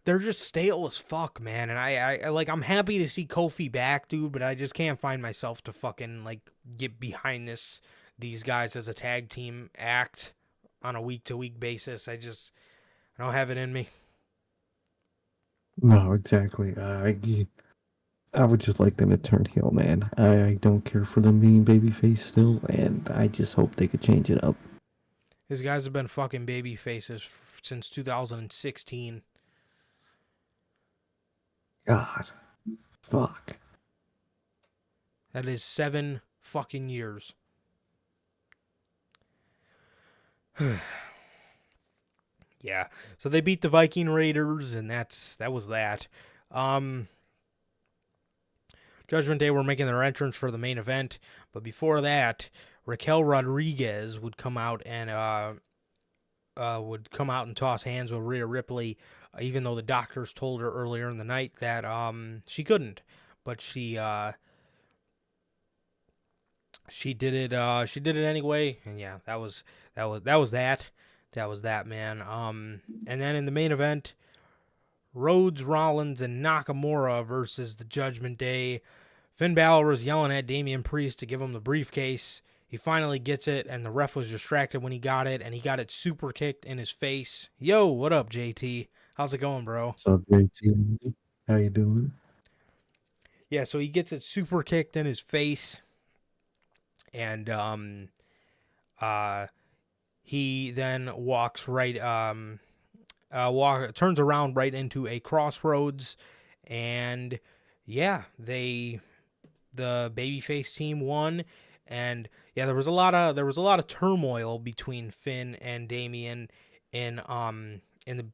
they're just stale as fuck, man. And I like, I'm happy to see Kofi back, dude, but I just can't find myself to fucking like get behind these guys as a tag team act on a week to week basis. I don't have it in me. No, exactly. I would just like them to turn heel, man. I don't care for them being babyface still, and I just hope they could change it up. These guys have been fucking baby faces since 2016. God, fuck. That is 7 fucking years. Yeah. So they beat the Viking Raiders, and that was that. Um, Judgment Day were making their entrance for the main event, but before that, Raquel Rodriguez would come out and toss hands with Rhea Ripley, even though the doctors told her earlier in the night that she couldn't, but she did it. She did it anyway, and yeah, that was that, man. And then in the main event, Rhodes, Rollins, and Nakamura versus the Judgment Day. Finn Balor was yelling at Damian Priest to give him the briefcase. He finally gets it, and the ref was distracted when he got it, and he got it super kicked in his face. Yo, what up, JT? How's it going, bro? What's up, JT? How you doing? Yeah, so he gets it super kicked in his face, and he then walks right turns around right into a crossroads, and yeah, the babyface team won. And yeah, there was a lot of turmoil between Finn and Damian in the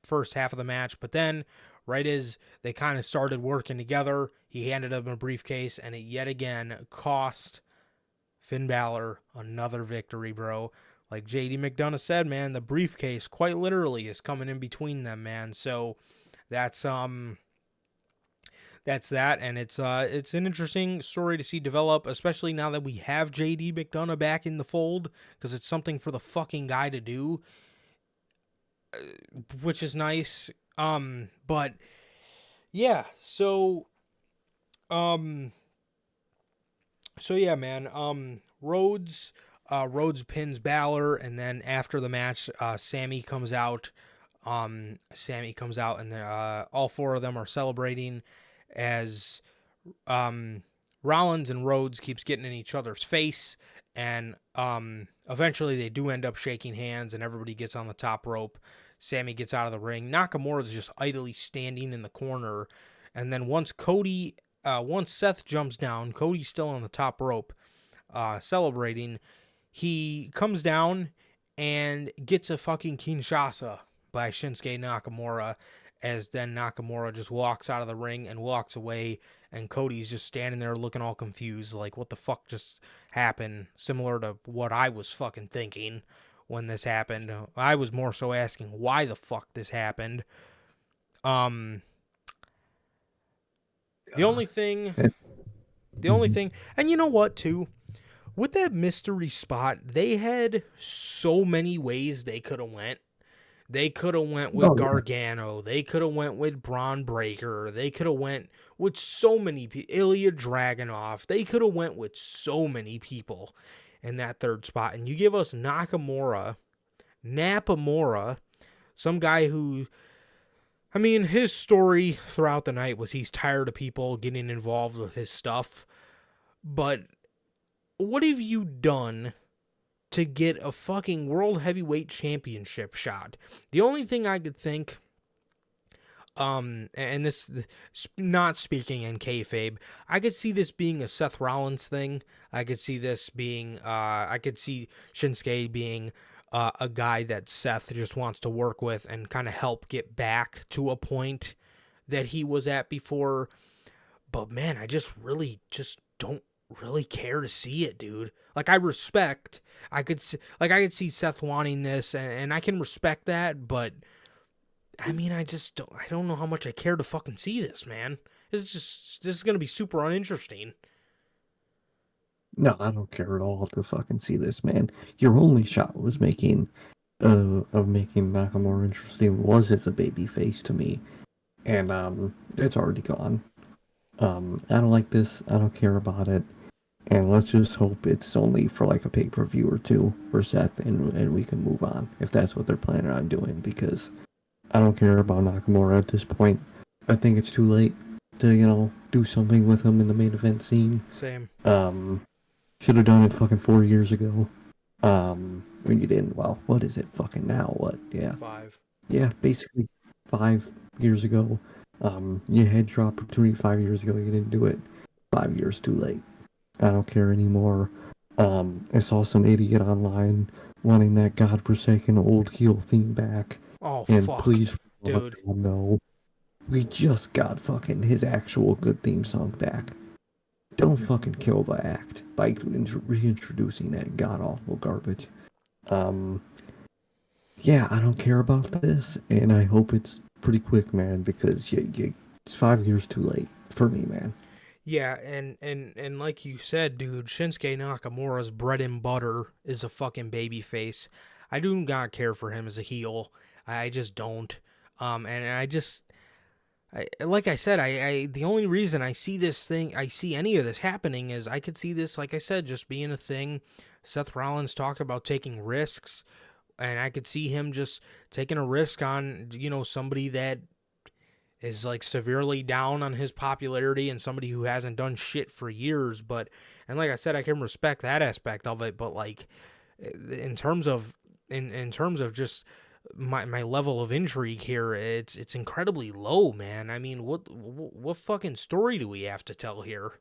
first half of the match, but then right as they kind of started working together, he handed him a briefcase, and it yet again cost Finn Balor another victory, bro. Like JD McDonough said, man, the briefcase quite literally is coming in between them, man. So that's that, and it's an interesting story to see develop, especially now that we have JD McDonough back in the fold, because it's something for the fucking guy to do, which is nice. But yeah, so yeah, man. Rhodes pins Balor, and then after the match, Sammy comes out. And all four of them are celebrating as Rollins and Rhodes keeps getting in each other's face, and eventually they do end up shaking hands, and everybody gets on the top rope. Sammy gets out of the ring. Nakamura's just idly standing in the corner, and then once Seth jumps down, Cody's still on the top rope, celebrating. He comes down and gets a fucking Kinshasa by Shinsuke Nakamura, as then Nakamura just walks out of the ring and walks away, and Cody's just standing there looking all confused, like, what the fuck just happened? Similar to what I was fucking thinking when this happened. I was more so asking why the fuck this happened. The only thing, and you know what, too? With that mystery spot, they had so many ways they could have went. They could have went with Gargano. They could have went with Braun Breaker. They could have went with so many people. Ilya Dragunov. They could have went with so many people in that third spot. And you give us Napamura, some guy who, I mean, his story throughout the night was he's tired of people getting involved with his stuff. But what have you done to get a fucking World Heavyweight Championship shot? The only thing I could think, and this, not speaking in kayfabe, I could see this being a Seth Rollins thing. I could see this being, I could see Shinsuke being a guy that Seth just wants to work with and kind of help get back to a point that he was at before. But man, I just don't really care to see it, dude. Like, I could see Seth wanting this, and I can respect that, but I mean, I don't know how much I care to fucking see this, man. This is gonna be super uninteresting. No, I don't care at all to fucking see this, man. Your only shot was making Nakamura interesting was as a baby face to me, and it's already gone. I don't like this. I don't care about it. And let's just hope it's only for like a pay-per-view or two for Seth, and we can move on if that's what they're planning on doing, because I don't care about Nakamura at this point. I think it's too late to, do something with him in the main event scene. Same. Should have done it fucking 4 years ago. When you didn't, well, what is it fucking now? What? Yeah. 5. Yeah, basically 5 years ago. You had your opportunity 5 years ago, you didn't do it. 5 years too late. I don't care anymore. I saw some idiot online wanting that godforsaken old heel theme back. Oh, and fuck, please, dude. No. We just got fucking his actual good theme song back. Don't fucking kill the act by reintroducing that god-awful garbage. Yeah, I don't care about this, and I hope it's pretty quick, man, because it's 5 years too late for me, man. Yeah, and like you said, dude, Shinsuke Nakamura's bread and butter is a fucking baby face. I do not care for him as a heel. I just don't. And like I said, the only reason I see any of this happening is I could see this, like I said, just being a thing. Seth Rollins talked about taking risks, and I could see him just taking a risk on, somebody that is like severely down on his popularity and somebody who hasn't done shit for years. And like I said, I can respect that aspect of it, but like in terms of just my level of intrigue here, it's incredibly low, man. I mean, what fucking story do we have to tell here?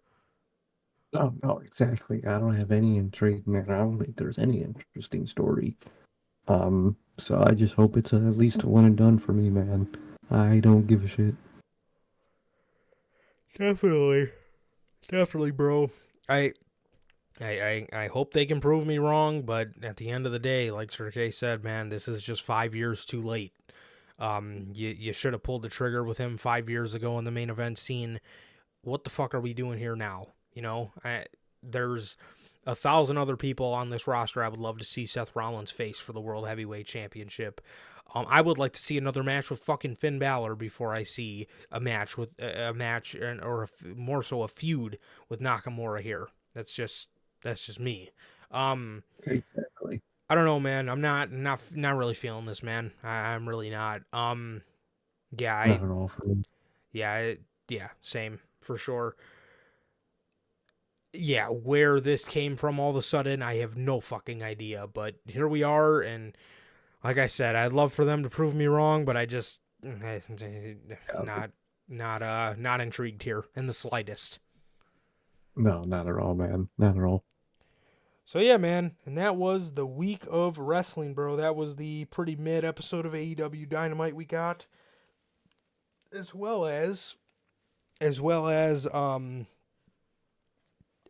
No, exactly. I don't have any intrigue, man. I don't think there's any interesting story. So I just hope it's at least a one and done for me, man. I don't give a shit. Definitely, bro. I hope they can prove me wrong, but at the end of the day, like Sergey said, man, this is just 5 years too late. You should have pulled the trigger with him 5 years ago in the main event scene. What the fuck are we doing here now? There's 1,000 other people on this roster I would love to see Seth Rollins face for the World Heavyweight Championship. I would like to see another match with fucking Finn Balor before I see a match with more so a feud with Nakamura here. That's just me. Exactly. I don't know, man. I'm not really feeling this, man. I'm really not. Yeah, Not at all for me. yeah, same for sure. yeah, where this came from all of a sudden, I have no fucking idea. But here we are, and like I said, I'd love for them to prove me wrong, but I just not intrigued here in the slightest. No, not at all, man. Not at all. So yeah, man, and that was the week of wrestling, bro. That was the pretty mid episode of AEW Dynamite we got, as well as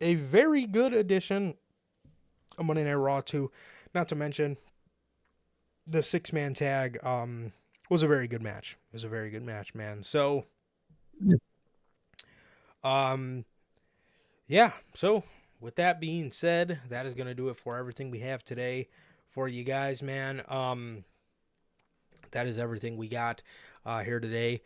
a very good edition of Monday Night Raw too. Not to mention the 6-man tag was a very good match. It was a very good match, man. So yeah, so with that being said, that is going to do it for everything we have today for you guys, man. That is everything we got here today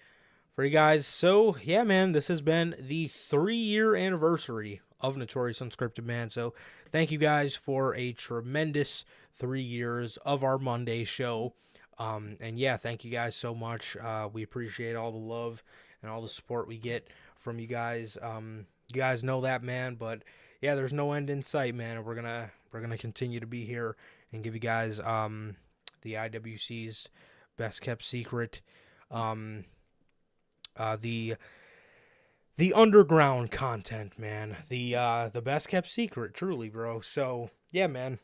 for you guys. So, yeah, man, this has been the 3-year anniversary of Notorious Unscripted, man. So, thank you guys for a tremendous 3 years of our Monday show. And yeah, thank you guys so much. We appreciate all the love and all the support we get from you guys. You guys know that, man, but yeah, there's no end in sight, man. We're gonna continue to be here and give you guys the IWC's best kept secret, the underground content, man. The best kept secret, truly, bro. So yeah, man.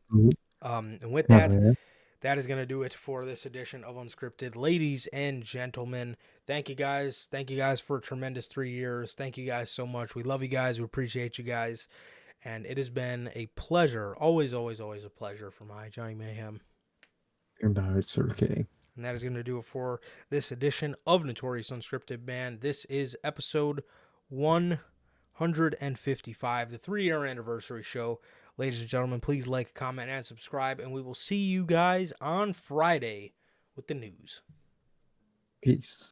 And with that, that is going to do it for this edition of Unscripted. Ladies and gentlemen, thank you guys. Thank you guys for a tremendous 3 years. Thank you guys so much. We love you guys. We appreciate you guys. And it has been a pleasure. Always, always, always a pleasure for my Johnny Mayhem. And it's okay. And that is going to do it for this edition of Notorious Unscripted, man. This is episode 155, the 3-year anniversary show. Ladies and gentlemen, please like, comment, and subscribe, and we will see you guys on Friday with the news. Peace.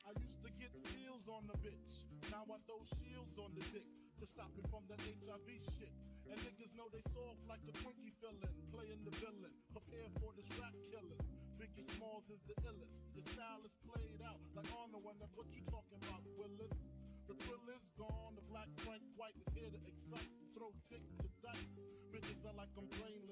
I used to get pills on the bitch. Now I throw shields on the dick to stop me from that HIV shit. And niggas know they soft like a Twinkie fillin', playing the villain, prepare for this rap killing. Biggie Smalls is the illest. Your style is played out like Arnold, and that's what you talking about, Willis. The thrill is gone. The black Frank White is here to excite. Throw dick to dice. Bitches are like I'm brainless.